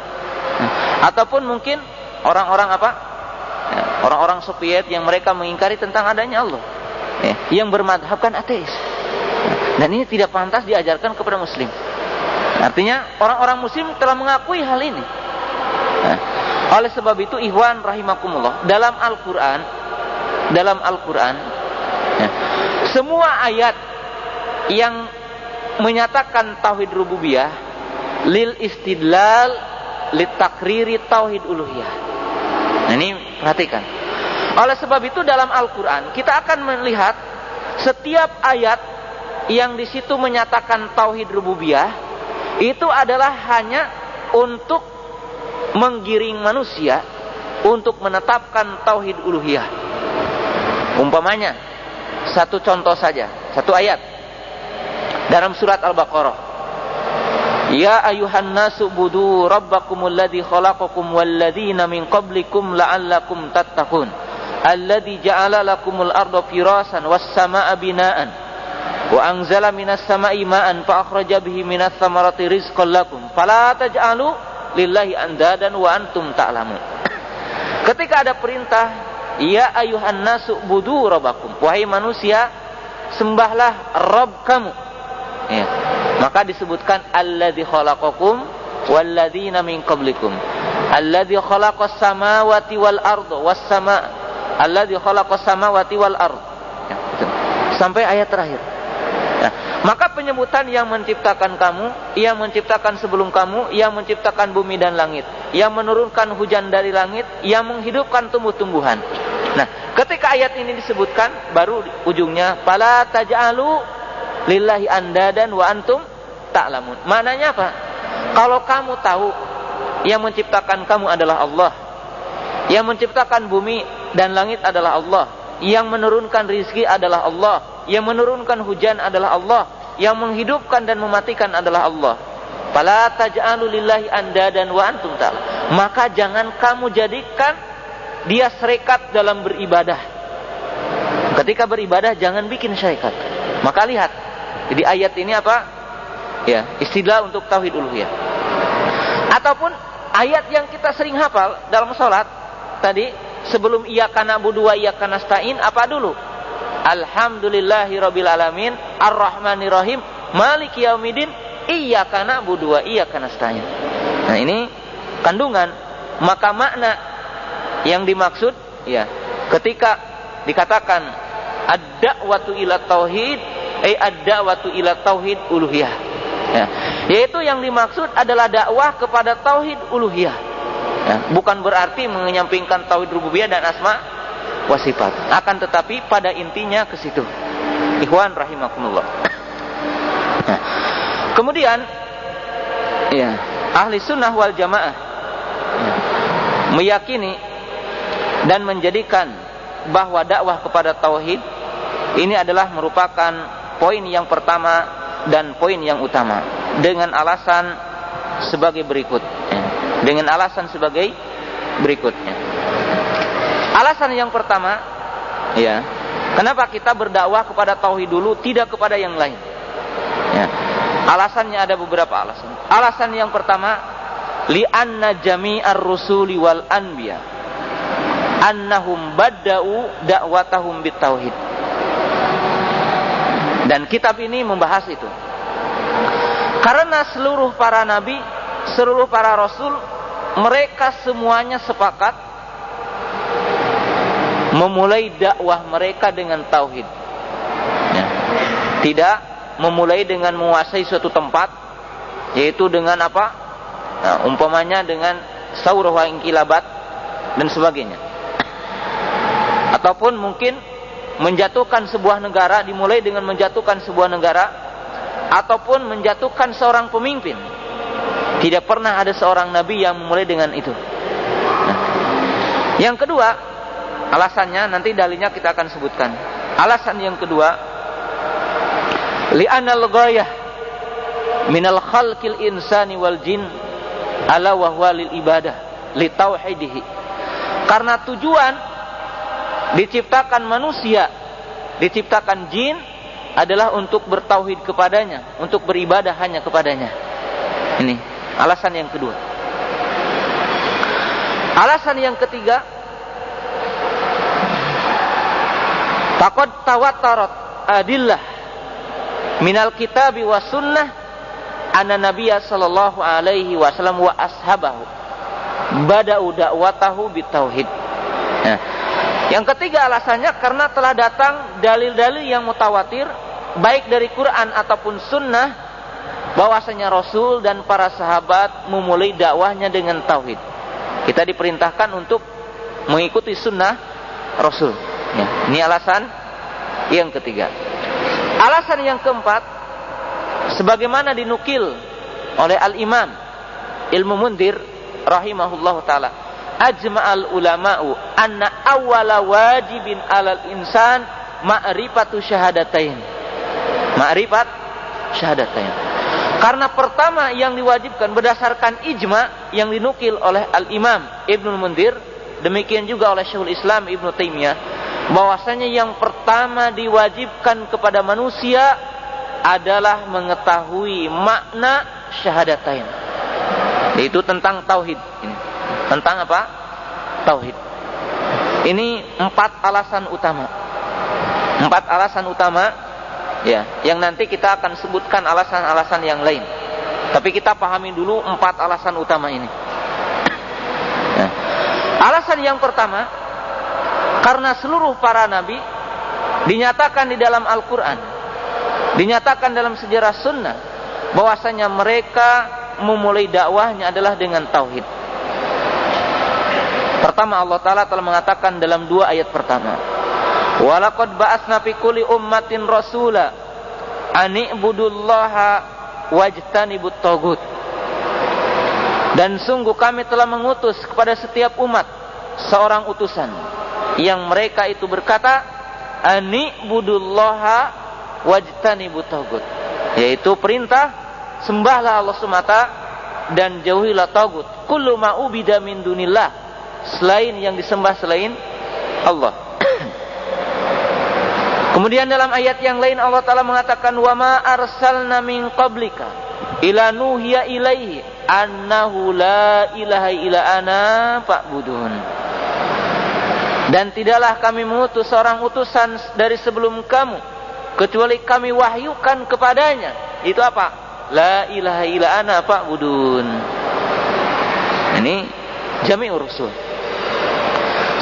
Ataupun mungkin orang-orang apa? Ya, orang-orang Soviet yang mereka mengingkari tentang adanya Allah. Ya, yang bermadhabkan ateis. Dan ini tidak pantas diajarkan kepada muslim. Artinya orang-orang muslim telah mengakui hal ini. Nah, oleh sebab itu ikhwan rahimakumullah, dalam Al-Quran ya, semua ayat yang menyatakan tauhid rububiyah lil istidlal lit takriri tauhid uluhiyah. Nah, ini perhatikan. Oleh sebab itu dalam Al-Quran kita akan melihat setiap ayat yang di situ menyatakan tauhid rububiyah itu adalah hanya untuk menggiring manusia untuk menetapkan tauhid uluhiyah. Umpamanya, satu contoh saja, satu ayat dalam surat Al-Baqarah. Ya ayuhan nasu budu rabbakumul ladzi khalaqakum walladzina min qablikum la'allakum tattaqun. Alladzi ja'ala lakumul arda firasan was samaa'a binaan wa anzala minas samaa'i ma'an fa akhraja bihi minas thamarati rizqan lakum fala taj'alu lillahi andadan wa antum ta'lamun. Ketika ada perintah, ya ayuhan nasu budu rabbakum, wahai manusia, sembahlah Rabb kamu. Ya. Maka disebutkan alladzi khalaqakum walladzina min qablikum. Alladzi khalaqas samawati wal arda was samaa. Alladzi khalaqas samawati wal ard. Ya, sampai ayat terakhir. Ya. Maka penyebutan yang menciptakan kamu, yang menciptakan sebelum kamu, yang menciptakan bumi dan langit, yang menurunkan hujan dari langit, yang menghidupkan tumbuh-tumbuhan. Nah, ketika ayat ini disebutkan, baru ujungnya fala taj'alu lillahi andadan wa antum ta'lamun. Maknanya apa? Kalau kamu tahu yang menciptakan kamu adalah Allah, yang menciptakan bumi dan langit adalah Allah, yang menurunkan rizki adalah Allah, yang menurunkan hujan adalah Allah, yang menghidupkan dan mematikan adalah Allah. Fala taj'alu lillahi andadan wa antum ta'lamun. Maka jangan kamu jadikan dia serikat dalam beribadah. Ketika beribadah jangan bikin syarikat. Maka lihat, jadi ayat ini apa? Ya, istilah untuk tauhid uluhiyah. Ataupun ayat yang kita sering hafal dalam salat tadi, sebelum iyyaka na'budu wa iyyaka nasta'in, apa dulu? Alhamdulillahirabbil alamin, arrahmanir rahim, maliki yaumiddin, iyyaka na'budu wa iyyaka nasta'in. Nah, ini kandungan. Maka makna yang dimaksud ya, ketika dikatakan ad-da'watu ila tauhid, ad-da'watu ila tauhid uluhiyah. Ya, yaitu yang dimaksud adalah dakwah kepada tauhid uluhiyah. Ya, bukan berarti menyampingkan tauhid rububiyah dan asma wa sifat. Akan tetapi pada intinya ke situ. Ikhwan rahimakumullah. Nah, kemudian ya, ahli sunnah wal jamaah ya, meyakini dan menjadikan bahwa dakwah kepada tauhid ini adalah merupakan poin yang pertama dan poin yang utama, dengan alasan sebagai berikut. Dengan alasan sebagai berikutnya. Alasan yang pertama, ya, kenapa kita berdakwah kepada tauhid dulu, tidak kepada yang lain? Ya. Alasannya ada beberapa alasan. Alasan yang pertama, li'anna jami'ar rusuli wal anbiya annahum badda'u da'watahum bitauhid. Dan kitab ini membahas itu. Karena seluruh para nabi, seluruh para rasul, mereka semuanya sepakat memulai dakwah mereka dengan tauhid. Ya. Tidak memulai dengan menguasai suatu tempat, yaitu dengan apa? Nah, umpamanya dengan saurah wa inqilabat dan sebagainya. Ataupun mungkin menjatuhkan sebuah negara, dimulai dengan menjatuhkan sebuah negara, ataupun menjatuhkan seorang pemimpin. Tidak pernah ada seorang nabi yang memulai dengan itu. Nah, yang kedua, alasannya nanti dalilnya kita akan sebutkan. Alasan yang kedua, li'anal ghayah minal khalqil insani wal jin ala wa huwa lil ibadah li tauhidihi. Karena tujuan diciptakan manusia, diciptakan jin adalah untuk bertauhid kepadanya, untuk beribadah hanya kepadanya. Ini alasan yang kedua. Alasan yang ketiga, faqad tawattarat adillah minal kitabi wa sunnah anna nabiyya sallallahu alaihi wasallam wa ashabahu bada'u da'watahu bitauhid. Nah, yang ketiga alasannya karena telah datang dalil-dalil yang mutawatir baik dari Quran ataupun sunnah bahwasanya Rasul dan para sahabat memulai dakwahnya dengan tauhid. Kita diperintahkan untuk mengikuti sunnah Rasul. Ya, ini alasan yang ketiga. Alasan yang keempat, sebagaimana dinukil oleh Al-Imam Ibnu Munzir rahimahullahu taala, ajma'al ulama'u anna awwala wajibin 'alal insan ma'rifatu syahadatain. Ma'rifat syahadatain. Karena pertama yang diwajibkan berdasarkan ijma yang dinukil oleh Al-Imam Ibnu Munzir, demikian juga oleh Syekhul Islam Ibnu Taimiyah, bahwasanya yang pertama diwajibkan kepada manusia adalah mengetahui makna syahadatain. Yaitu tentang tauhid. Ini. Tentang apa? Tauhid. Ini 4 alasan utama. 4 alasan utama, ya, yang nanti kita akan sebutkan alasan-alasan yang lain. Tapi kita pahami dulu 4 alasan utama ini. Ya. Alasan yang pertama, karena seluruh para nabi dinyatakan di dalam Al-Quran, dinyatakan dalam sejarah sunnah, bahwasanya mereka memulai dakwahnya adalah dengan tauhid. Pertama, Allah Ta'ala telah mengatakan dalam 2 ayat pertama, walaqad ba'atsna fi kulli ummatin rasula ani'budullaha wajtanibut tagut. Dan sungguh kami telah mengutus kepada setiap umat seorang utusan yang mereka itu berkata ani'budullaha wajtanibut tagut, yaitu perintah sembahlah Allah semata dan jauhilah tagut. Kullu ma ubida min dunillah, selain yang disembah selain Allah. Kemudian dalam ayat yang lain Allah Ta'ala mengatakan wa ma arsalna min qablika ila nuhiya ilaihi annahu la ilaha illa ana fa'budun. Dan tidaklah kami mengutus seorang utusan dari sebelum kamu kecuali kami wahyukan kepadanya, itu apa? La ilaha illa ana fa'budun. Ini jami'ur rusul.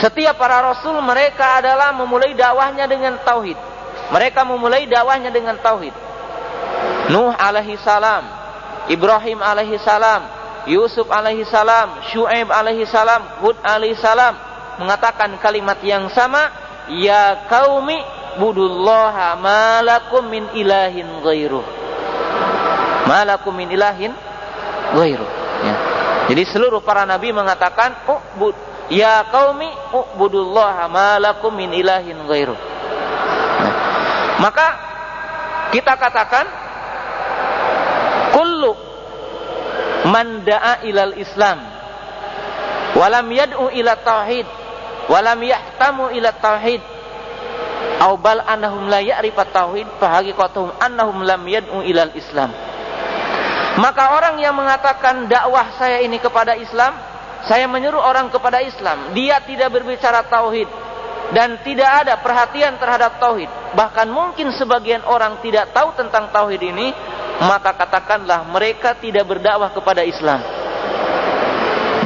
Setiap para rasul mereka adalah memulai dakwahnya dengan tauhid. Mereka memulai dakwahnya dengan tauhid. Nuh alaihi salam, Ibrahim alaihi salam, Yusuf alaihi salam, Syuaib alaihi salam, Hud alaihi salam mengatakan kalimat yang sama, ya qaumi budullaha malakum min ilahin ghairuh. Malakum min ilahin ghairuh. Ya. Jadi seluruh para nabi mengatakan ya qaumi ubudullaha malakum min ilahin ghairuh. Nah, maka kita katakan kullu man da'a ilal islam walam yad'u ila tauhid walam yahtamu ila tauhid aw bal annahum la ya'rifat tauhid fa haqiqatuhum annahum lam yad'u ilal islam. Maka orang yang mengatakan dakwah saya ini kepada Islam, saya menyuruh orang kepada Islam, dia tidak berbicara tauhid dan tidak ada perhatian terhadap tauhid, bahkan mungkin sebagian orang tidak tahu tentang tauhid ini, maka katakanlah mereka tidak berdakwah kepada Islam.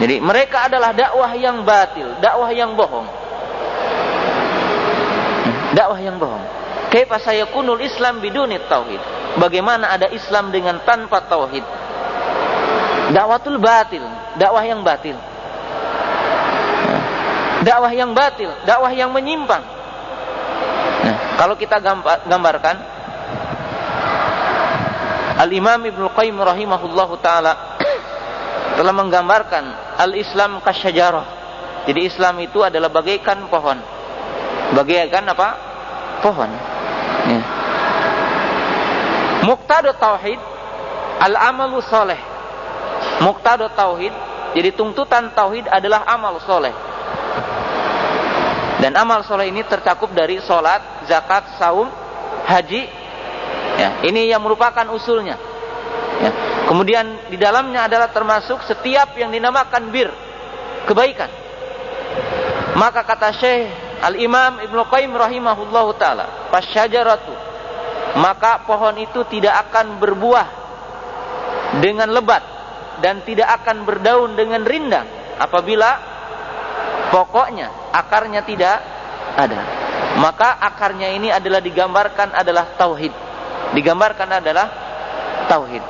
Jadi mereka adalah dakwah yang batil, dakwah yang bohong. Dakwah yang bohong. Kaifa sayakunul Islam biduni tauhid? Bagaimana ada Islam dengan tanpa tauhid? Dakwatul batil, dakwah yang batil. Dakwah yang batil, dakwah yang menyimpang. Nah, kalau kita gambarkan, Al-Imam Ibnu Qayyim rahimahullahu taala telah menggambarkan al-Islam kasyajarah. Jadi Islam itu adalah bagaikan pohon. Bagaikan apa? Pohon. Ya. Muqtada tauhid, al-amalu soleh. Muqtado tauhid, jadi tuntutan tauhid adalah amal soleh. Dan amal soleh ini tercakup dari sholat, zakat, saum, haji. Ya, ini yang merupakan usulnya. Ya. Kemudian di dalamnya adalah termasuk setiap yang dinamakan bir, kebaikan. Maka kata Syekh Al-Imam Ibnu Qayyim rahimahullahu ta'ala, fasyajaratu, maka pohon itu tidak akan berbuah dengan lebat dan tidak akan berdaun dengan rindang apabila pokoknya akarnya tidak ada. Maka akarnya ini adalah digambarkan adalah tauhid. Digambarkan adalah tauhid.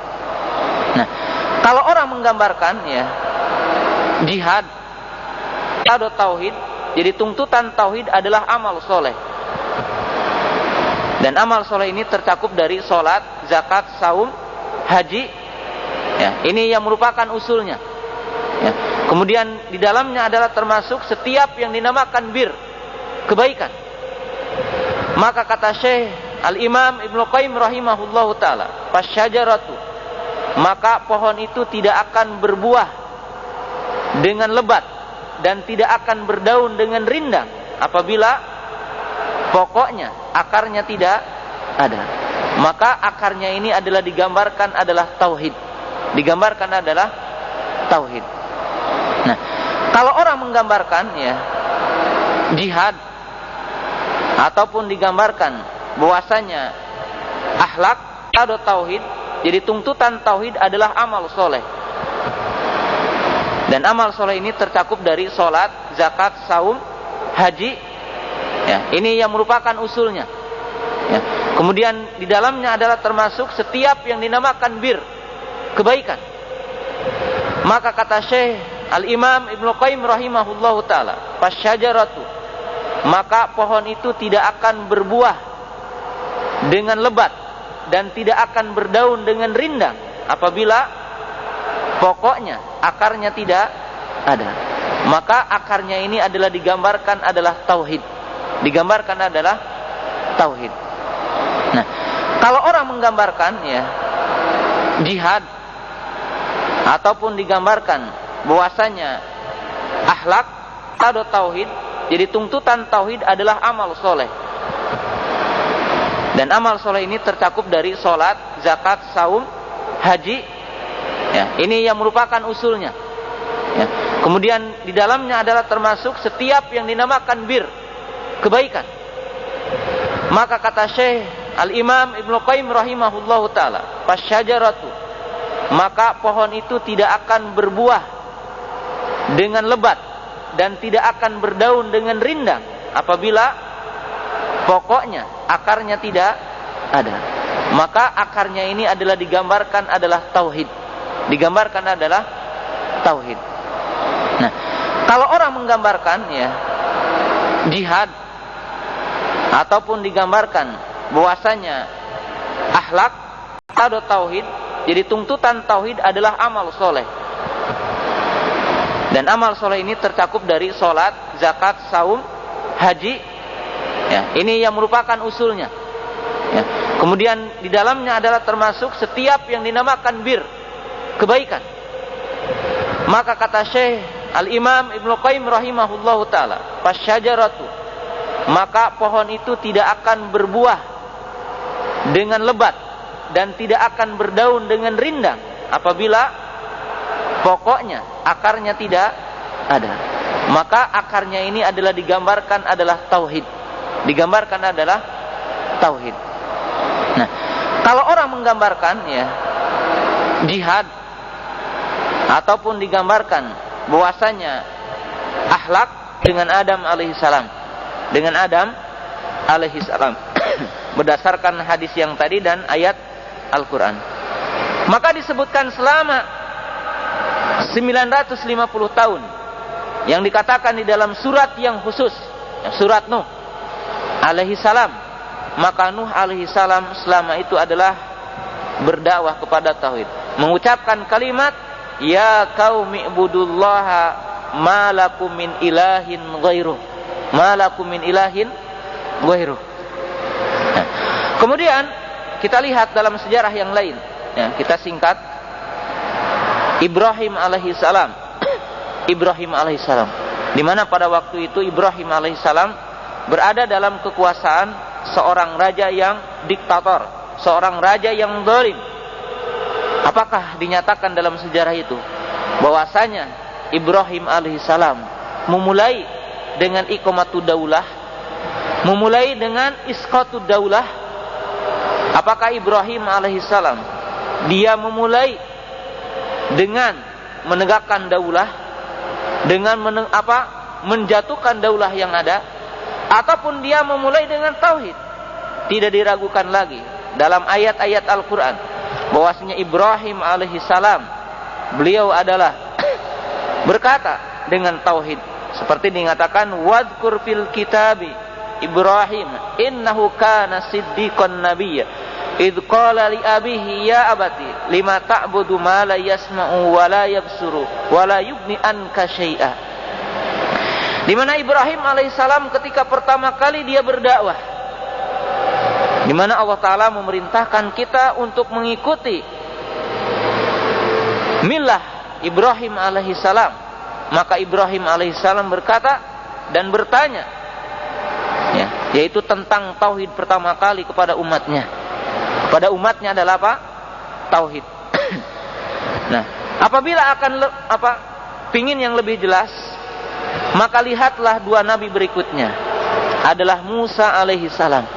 Nah, kalau orang menggambarkan ya jihad atau tauhid, jadi tuntutan tauhid adalah amal soleh. Dan amal soleh ini tercakup dari sholat, zakat, saum, haji. Ya, ini yang merupakan usulnya. Ya. Kemudian di dalamnya adalah termasuk setiap yang dinamakan bir, kebaikan. Maka kata Syekh Al-Imam Ibnu Qayyim rahimahullahu ta'ala, fasyajaratu, maka pohon itu tidak akan berbuah dengan lebat dan tidak akan berdaun dengan rindang apabila pokoknya akarnya tidak ada. Maka akarnya ini adalah digambarkan adalah tauhid. Digambarkan adalah tauhid. Nah, kalau orang menggambarkan ya jihad ataupun digambarkan bahwasanya akhlak atau tauhid, jadi tuntutan tauhid adalah amal soleh. Dan amal soleh ini tercakup dari sholat, zakat, saum, haji. Ya, ini yang merupakan usulnya. Ya. Kemudian di dalamnya adalah termasuk setiap yang dinamakan bir, kebaikan. Maka kata Syekh Al-Imam Ibnu Qayyim rahimahullahu ta'ala, fasyajaratu, maka pohon itu tidak akan berbuah dengan lebat dan tidak akan berdaun dengan rindang apabila pokoknya akarnya tidak ada. Maka akarnya ini adalah digambarkan adalah tauhid. Digambarkan adalah tauhid. Nah, kalau orang menggambarkan ya jihad ataupun digambarkan bahwasanya akhlak atau tauhid, jadi tuntutan tauhid adalah amal soleh. Dan amal soleh ini tercakup dari sholat, zakat, saum, haji. Ya, ini yang merupakan usulnya. Ya. Kemudian di dalamnya adalah termasuk setiap yang dinamakan bir, kebaikan. Maka kata Syekh Al-Imam Ibnu Qayyim rahimahullahu ta'ala, fasyajaratu, maka pohon itu tidak akan berbuah dengan lebat dan tidak akan berdaun dengan rindang apabila pokoknya akarnya tidak ada. Maka akarnya ini adalah digambarkan adalah tauhid. Digambarkan adalah tauhid. Nah, kalau orang menggambarkan ya jihad ataupun digambarkan bahwasanya akhlak atau tauhid, jadi tuntutan tauhid adalah amal soleh. Dan amal soleh ini tercakup dari sholat, zakat, saum, haji. Ya, ini yang merupakan usulnya. Ya. Kemudian di dalamnya adalah termasuk setiap yang dinamakan bir, kebaikan. Maka kata Syekh Al-Imam Ibnu Qayyim rahimahullahu ta'ala, fasyajaratu, maka pohon itu tidak akan berbuah dengan lebat dan tidak akan berdaun dengan rindang apabila pokoknya akarnya tidak ada. Maka akarnya ini adalah digambarkan adalah tauhid. Digambarkan adalah tauhid. Nah, kalau orang menggambarkan ya jihad ataupun digambarkan bahwasanya akhlak dengan Adam alaihissalam, dengan Adam alaihissalam berdasarkan hadis yang tadi dan ayat Al-Quran, maka disebutkan selama 950 tahun yang dikatakan di dalam surat yang khusus, surat Nuh alaihissalam, maka Nuh alaihissalam selama itu adalah berdakwah kepada tauhid, mengucapkan kalimat ya qaumi ibudullaha ma lakum min ilahin ghairuh, ma lakum min ilahin ghairuh. Nah, kemudian kita lihat dalam sejarah yang lain, ya, kita singkat, Ibrahim alaihissalam. Ibrahim alaihissalam, di mana pada waktu itu Ibrahim alaihissalam berada dalam kekuasaan seorang raja yang diktator, seorang raja yang zalim. Apakah dinyatakan dalam sejarah itu bahwasanya Ibrahim alaihissalam memulai dengan iqamatud daulah, memulai dengan isqatud daulah? Apakah Ibrahim alaihissalam dia memulai dengan menegakkan daulah, dengan menjatuhkan daulah yang ada, ataupun dia memulai dengan tauhid? Tidak diragukan lagi dalam ayat-ayat Al-Quran bahwasanya Ibrahim alaihissalam beliau adalah berkata dengan tauhid, seperti dinyatakan wadhkur fil kitabi Ibrahim innahu kana siddiqan nabiyya idh qala li abihi ya abati lima ta'budu ma la yasma'u wa la yabsuru wa la yughni anka syai'a. Di mana Ibrahim alaihissalam ketika pertama kali dia berdakwah, di mana Allah Ta'ala memerintahkan kita untuk mengikuti milah Ibrahim alaihissalam, maka Ibrahim alaihissalam berkata dan bertanya, ya, yaitu tentang tauhid pertama kali kepada umatnya. Pada umatnya adalah apa? Tauhid. Nah, apabila akan pingin yang lebih jelas, maka lihatlah dua nabi berikutnya adalah Musa alaihissalam.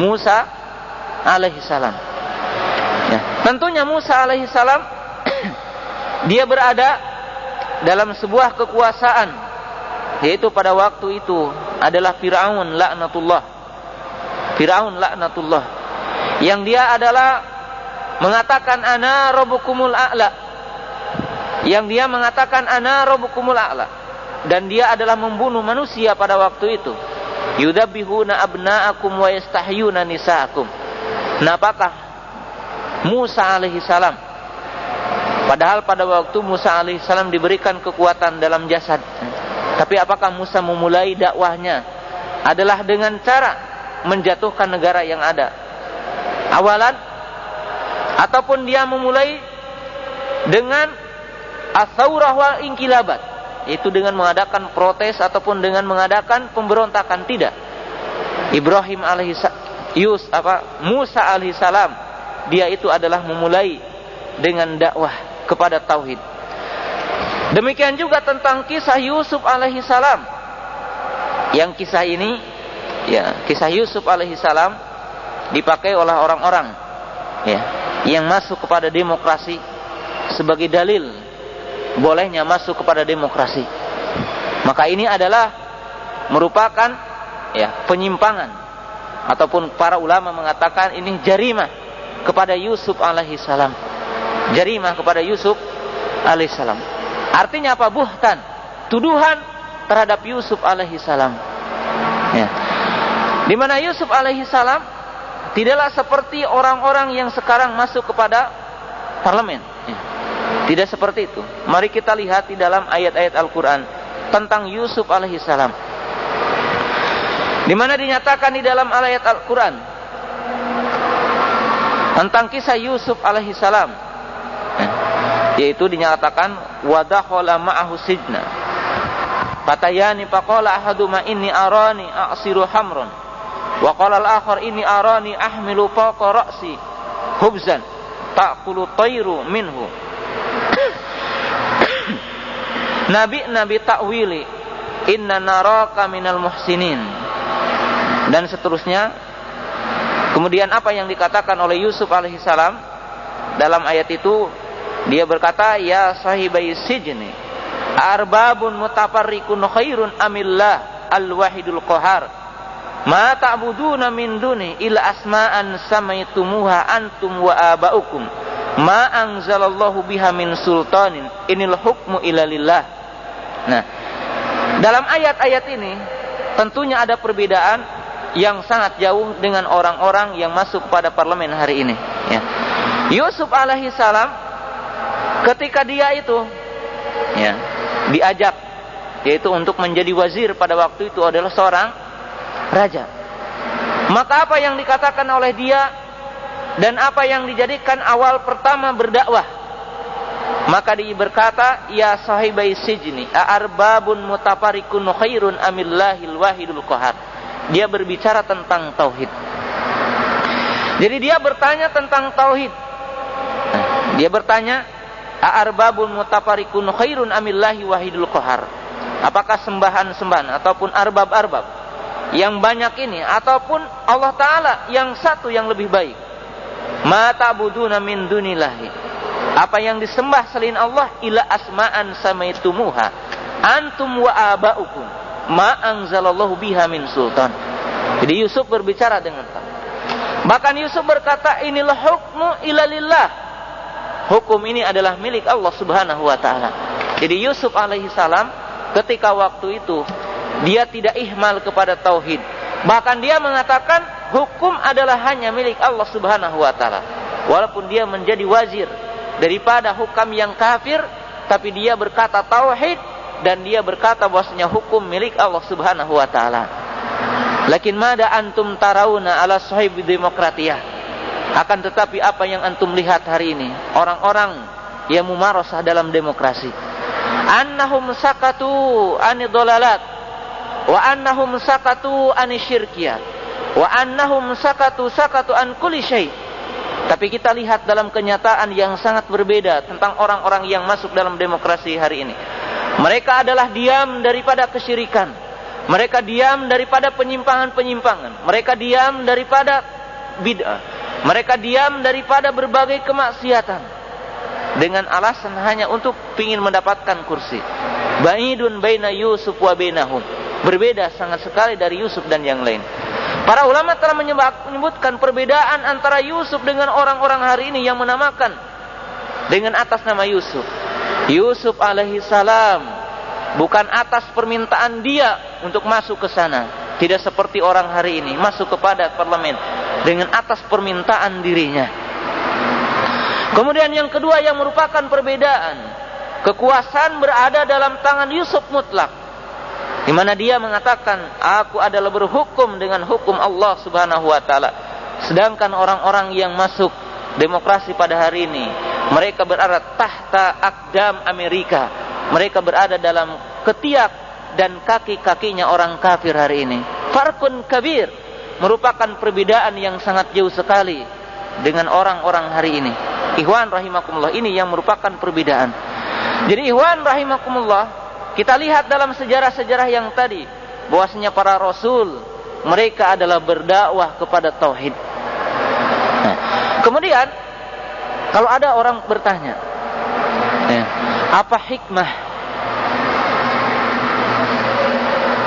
Musa alaihissalam. Ya, tentunya Musa alaihissalam dia berada dalam sebuah kekuasaan, yaitu pada waktu itu adalah Fir'aun laknatullah. Fir'aun laknatullah, yang dia adalah mengatakan ana rabbukumul a'la, yang dia mengatakan ana rabbukumul a'la, dan dia adalah membunuh manusia pada waktu itu. Yudabbihuna abna'akum wa yastahyuna nisa'akum. Nah, apakah Musa alaihissalam, padahal pada waktu Musa alaihissalam diberikan kekuatan dalam jasad, tapi apakah Musa memulai dakwahnya adalah dengan cara menjatuhkan negara yang ada awalan, ataupun dia memulai dengan as-saurah wal inqilabat, yaitu dengan mengadakan protes ataupun dengan mengadakan pemberontakan? Tidak. Ibrahim Musa alaihissalam dia itu adalah memulai dengan dakwah kepada tauhid. Demikian juga tentang kisah Yusuf alaihissalam, yang kisah ini, ya, kisah Yusuf alaihissalam dipakai oleh orang-orang, ya, yang masuk kepada demokrasi sebagai dalil bolehnya masuk kepada demokrasi. Maka ini adalah merupakan, ya, penyimpangan, ataupun para ulama mengatakan ini jarimah kepada Yusuf alaihissalam. Jarimah kepada Yusuf alaihissalam. Artinya apa? Buhtan, tuduhan terhadap Yusuf alaihissalam. Ya. Di mana Yusuf alaihissalam tidaklah seperti orang-orang yang sekarang masuk kepada parlemen. Ya. Tidak seperti itu. Mari kita lihat di dalam ayat-ayat Al-Quran tentang Yusuf alaihissalam, di mana dinyatakan di dalam ayat Al-Quran tentang kisah Yusuf alaihissalam, ya, yaitu dinyatakan wadakhala ma'ahu sijna fatayani faqala ahaduma inni arani a'siru hamron wa qala al-akhar inni arani ahmilu fawqa ra'si hubzan ta'kulu tayru minhu nabi ta'wili inna naraka minal muhsinin, dan seterusnya. Kemudian apa yang dikatakan oleh Yusuf alaihissalam dalam ayat itu? Dia berkata, ya sahibai sijni arbabun mutafarriqun khairun amillah al-wahidul qahar ma ta'buduna min duni illa asma'an samaitumuha antum wa aba'ukum ma anzalallahu biha min sultanin inil hukmu illa lillah. Nah, dalam ayat-ayat ini tentunya ada perbedaan yang sangat jauh dengan orang-orang yang masuk pada parlemen hari ini, ya. Yusuf alaihissalam ketika dia itu, ya, diajak, yaitu untuk menjadi wazir pada waktu itu adalah seorang raja. Maka apa yang dikatakan oleh dia dan apa yang dijadikan awal pertama berdakwah. Maka dia berkata, ya sahibai sijni arbabun mutafarikun khairun amillahil wahidul qahar. Dia berbicara tentang tauhid. Jadi dia bertanya tentang tauhid. Dia bertanya, arbabun mutafarikun khairun amillahi wahidul qahar. Apakah sembahan-sembahan ataupun arbab-arbab yang banyak ini ataupun Allah Ta'ala yang satu yang lebih baik? Ma ta'buduna min dunillahi. Apa yang disembah selain Allah, ila asma'an samaitumuha antum wa aba'ukum ma anzalallahu biha min sultan. Jadi Yusuf berbicara dengan tauhid. Bahkan Yusuf berkata, inilah hukmu ila lillah. Hukum ini adalah milik Allah Subhanahu wa taala. Jadi Yusuf alaihi salam ketika waktu itu dia tidak ihmal kepada tauhid. Bahkan dia mengatakan hukum adalah hanya milik Allah Subhanahu wa taala. Walaupun dia menjadi wazir daripada hukam yang kafir, tapi dia berkata tauhid dan dia berkata bahwasanya hukum milik Allah Subhanahu wa taala. Lakin mada antum tarawna ala sahibi demokratiyah. Akan tetapi apa yang antum lihat hari ini, orang-orang yang mumarasah dalam demokrasi, annahum sakatu ani dhalalat wa annahum sakatu ani syirkiyat wa annahum sakatu an kulli syai'. Tapi kita lihat dalam kenyataan yang sangat berbeda tentang orang-orang yang masuk dalam demokrasi hari ini. Mereka adalah diam daripada kesyirikan. Mereka diam daripada penyimpangan-penyimpangan. Mereka diam daripada bid'ah. Mereka diam daripada berbagai kemaksiatan. Dengan alasan hanya untuk ingin mendapatkan kursi. Ba'idun baina Yusuf wa bainahum. Berbeda sangat sekali dari Yusuf dan yang lain. Para ulama telah menyebutkan perbedaan antara Yusuf dengan orang-orang hari ini yang menamakan dengan atas nama Yusuf. Yusuf alaihi salam bukan atas permintaan dia untuk masuk ke sana. Tidak seperti orang hari ini masuk kepada parlemen dengan atas permintaan dirinya. Kemudian yang kedua yang merupakan perbedaan, kekuasaan berada dalam tangan Yusuf mutlak. Di mana dia mengatakan, aku adalah berhukum dengan hukum Allah Subhanahu wa taala. Sedangkan orang-orang yang masuk demokrasi pada hari ini, mereka berada tahta aqdam Amerika. Mereka berada dalam ketiak dan kaki-kakinya orang kafir hari ini. Farqun kabir, merupakan perbedaan yang sangat jauh sekali dengan orang-orang hari ini. Ikhwan rahimakumullah, ini yang merupakan perbedaan. Jadi ikhwan rahimakumullah, kita lihat dalam sejarah-sejarah yang tadi, bahwasanya para rasul mereka adalah berdakwah kepada tauhid. Nah, kemudian kalau ada orang bertanya, apa hikmah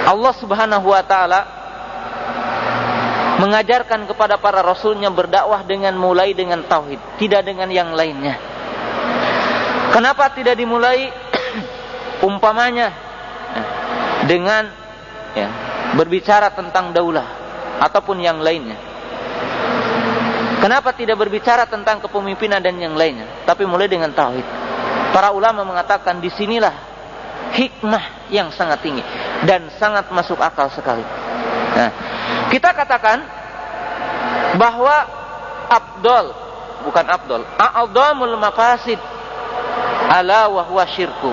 Allah Subhanahu wa taala mengajarkan kepada para rasulnya berdakwah dengan mulai dengan tauhid, tidak dengan yang lainnya? Kenapa tidak dimulai umpamanya dengan berbicara tentang daulah ataupun yang lainnya? Kenapa tidak berbicara tentang kepemimpinan dan yang lainnya, tapi mulai dengan tauhid? Para ulama mengatakan disinilah hikmah yang sangat tinggi dan sangat masuk akal sekali. Nah, kita katakan bahwa a'dhamul mafasid ala wa huwa syirku,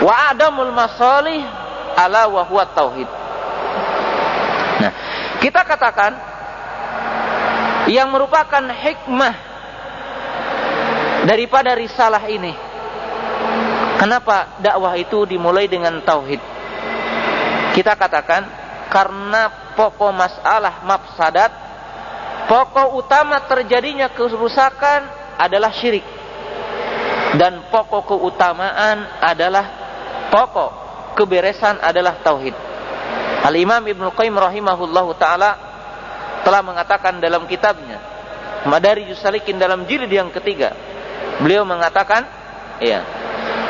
wa adamul masalih ala wa huwa tauhid. Nah, kita katakan yang merupakan hikmah daripada risalah ini, kenapa dakwah itu dimulai dengan tauhid? Kita katakan karena pokok masalah mafsadat, pokok utama terjadinya kerusakan adalah syirik, dan pokok keutamaan adalah pokok keberesan adalah tauhid. Al-Imam Ibnu Qayyim rahimahullahu taala telah mengatakan dalam kitabnya Madarijus Salikin dalam jilid yang ketiga, beliau mengatakan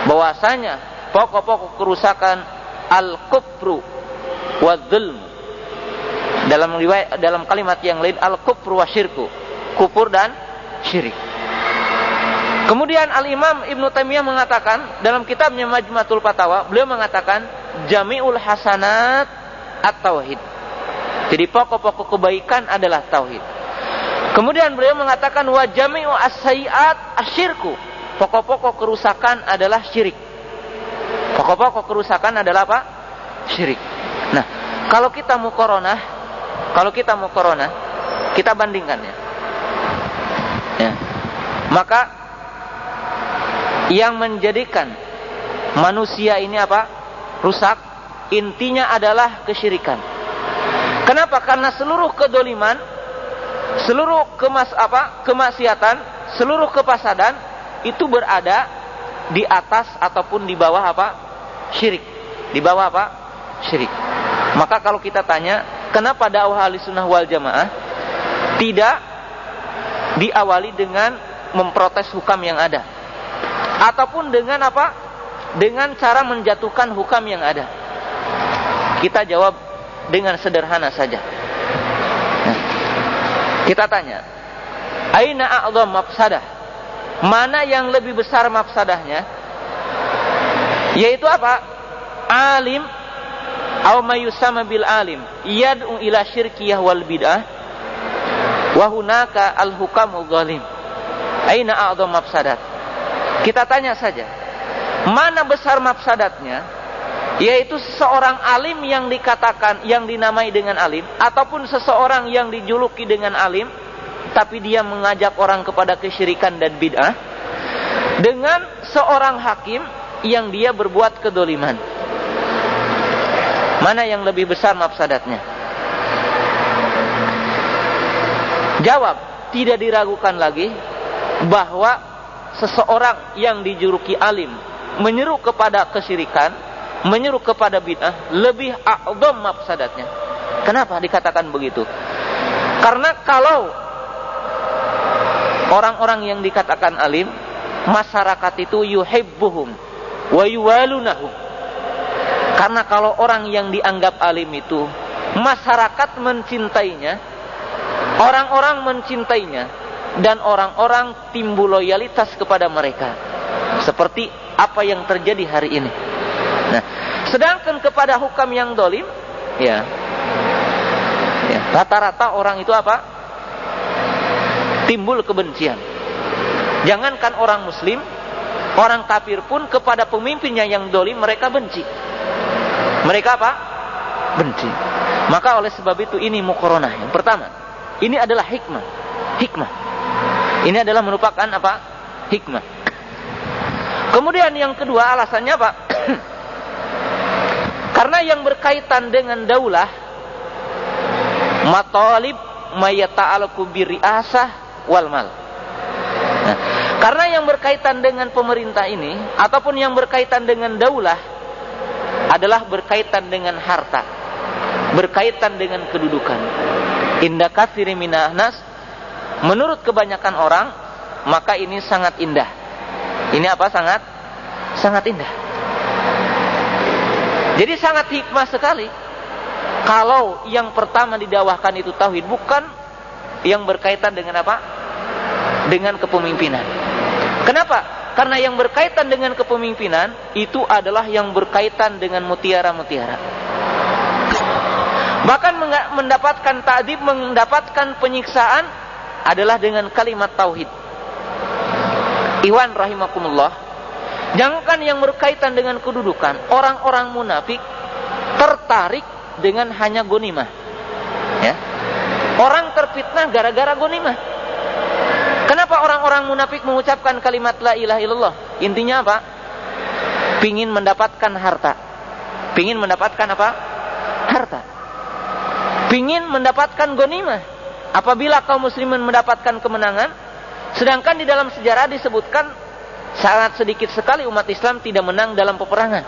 bahwasanya pokok-pokok kerusakan al-kufru wadzulm. Dalam kalimat yang lain al-kufru wasyirku, kufur dan syirik. Kemudian Al-Imam Ibnu Taimiyah mengatakan dalam kitabnya Majmu'atul Fatawa, beliau mengatakan jami'ul hasanat at-tauhid. Jadi pokok-pokok kebaikan adalah tauhid. Kemudian beliau mengatakan wa jami'u as-sayyi'at asyirku. Pokok-pokok kerusakan adalah syirik. Pokok-pokok kerusakan adalah apa? Syirik. Nah, kalau kita muqaranah, kita bandingkan ya. Maka yang menjadikan manusia ini apa? Rusak, intinya adalah kesyirikan. Kenapa? Karena seluruh kedoliman, seluruh kemaksiatan, seluruh kepasadan itu berada di atas ataupun di bawah apa? Syirik. Di bawah apa? Syirik. Maka kalau kita tanya, kenapa dakwah Ahlussunnah wal Jamaah tidak diawali dengan memprotes hukam yang ada, ataupun dengan apa? Dengan cara menjatuhkan hukam yang ada. Kita jawab dengan sederhana saja. Kita tanya, aina a'dham mafsadah? Mana yang lebih besar mafsadahnya? Yaitu apa? Alim aw ma yusama bil alim yad'u ila syirkiyah wal bid'ah wa hunaka al hukamu zalim. Aina a'dham mafsadat? Kita tanya saja, mana besar mafsadatnya? Yaitu seseorang alim yang dikatakan, yang dinamai dengan alim, ataupun seseorang yang dijuluki dengan alim tapi dia mengajak orang kepada kesyirikan dan bid'ah, dengan seorang hakim yang dia berbuat kedoliman. Mana yang lebih besar mafsadatnya? Jawab, tidak diragukan lagi bahwa seseorang yang dijuluki alim menyeru kepada kesyirikan, menyeru kepada bid'ah, lebih a'dham mafsadatnya. Kenapa dikatakan begitu? Karena kalau orang-orang yang dikatakan alim, masyarakat itu yuhibbuhum wa yuwalunahum. Karena kalau orang yang dianggap alim itu, masyarakat mencintainya, orang-orang mencintainya, dan orang-orang timbul loyalitas kepada mereka. Seperti apa yang terjadi hari ini. Nah, sedangkan kepada hukam yang dolim, rata-rata orang itu apa? Timbul kebencian. Jangankan orang muslim, orang kafir pun kepada pemimpinnya yang dolim mereka benci. Mereka apa? Benci. Maka oleh sebab itu ini muqaranah. Yang pertama, ini adalah hikmah. Ini adalah merupakan apa? Hikmah. Kemudian yang kedua alasannya apa? Karena yang berkaitan dengan daulah, matalib mayata'alaku biri'asah wal mal. Nah, karena yang berkaitan dengan pemerintah ini ataupun yang berkaitan dengan daulah adalah berkaitan dengan harta, berkaitan dengan kedudukan. Inda katsiri minan nas, menurut kebanyakan orang, maka ini sangat indah. Ini apa? Sangat indah. Jadi sangat hikmah sekali kalau yang pertama didakwahkan itu tauhid, bukan yang berkaitan dengan apa? Dengan kepemimpinan. Kenapa? Karena yang berkaitan dengan kepemimpinan itu adalah yang berkaitan dengan mutiara-mutiara. Bahkan mendapatkan ta'dib, mendapatkan penyiksaan adalah dengan kalimat tauhid. Iwan rahimakumullah. Jangankan yang berkaitan dengan kedudukan, orang-orang munafik tertarik dengan hanya ghanimah. Ya. Orang terfitnah gara-gara ghanimah. Kenapa orang-orang munafik mengucapkan kalimat la ilaha illallah? Intinya apa? Pingin mendapatkan harta. Pingin mendapatkan apa? Harta. Pingin mendapatkan ghanimah. Apabila kaum muslimin mendapatkan kemenangan, sedangkan di dalam sejarah disebutkan sangat sedikit sekali umat Islam tidak menang dalam peperangan.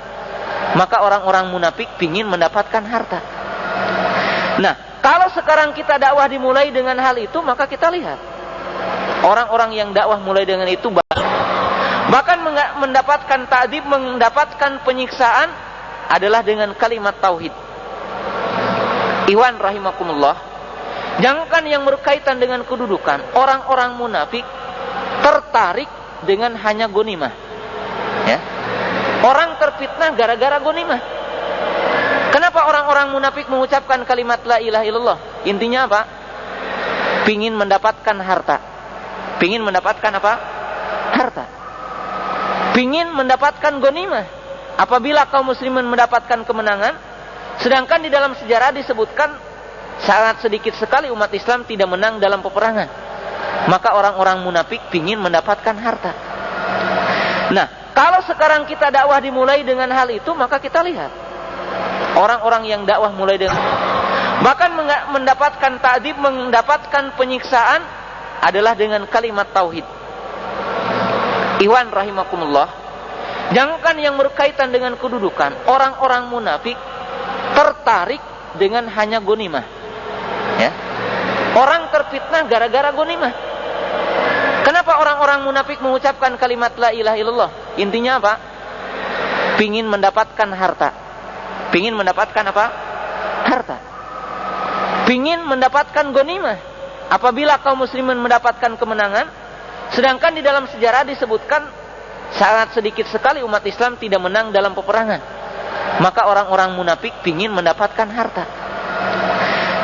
Maka orang-orang munafik pingin mendapatkan harta. Nah, kalau sekarang kita dakwah dimulai dengan hal itu, maka kita lihat orang-orang yang dakwah mulai dengan itu bahkan mendapatkan ta'dib, mendapatkan penyiksaan adalah dengan kalimat tauhid. Iwan rahimakumullah. Jangankan yang berkaitan dengan kedudukan, orang-orang munafik tertarik dengan hanya ghanimah. Ya. Orang terfitnah gara-gara ghanimah. Kenapa orang-orang munafik mengucapkan kalimat la ilaha illallah? Intinya apa? pingin mendapatkan harta. Pingin mendapatkan apa? Harta. Pingin mendapatkan ghanimah. Apabila kaum muslimin mendapatkan kemenangan, sedangkan di dalam sejarah disebutkan sangat sedikit sekali umat Islam tidak menang dalam peperangan. Maka orang-orang munafik pingin mendapatkan harta. Nah, kalau sekarang kita dakwah dimulai dengan hal itu, maka kita lihat orang-orang yang dakwah mulai dengan bahkan mendapatkan ta'dzib, mendapatkan penyiksaan adalah dengan kalimat tauhid. Ikhwan rahimakumullah, jangankan yang berkaitan dengan kedudukan, orang-orang munafik tertarik dengan hanya ghanimah. Ya. Orang terfitnah gara-gara ghanimah. Kenapa orang-orang munafik mengucapkan kalimat la ilaha illallah? Intinya apa? Pingin mendapatkan harta. Pingin mendapatkan apa? Harta. Pingin mendapatkan ghanimah. Apabila kaum muslimin mendapatkan kemenangan, sedangkan di dalam sejarah disebutkan sangat sedikit sekali umat Islam tidak menang dalam peperangan. Maka orang-orang munafik pingin mendapatkan harta.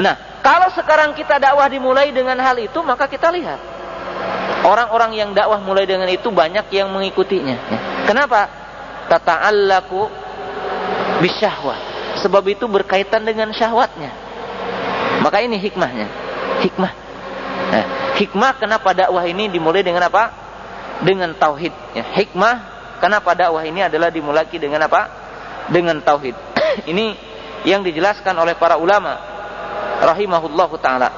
Nah, kalau sekarang kita dakwah dimulai dengan hal itu, maka kita lihat orang-orang yang dakwah mulai dengan itu banyak yang mengikutinya. Kenapa? Tata'allaku bisyahwah. Sebab itu berkaitan dengan syahwatnya. Maka ini hikmahnya. Hikmah. Nah, hikmah kenapa dakwah ini dimulai dengan apa? Dengan tauhid. Ya, hikmah kenapa dakwah ini adalah dimulai dengan apa? Dengan tauhid. Ini yang dijelaskan oleh para ulama rahimahullahu taala.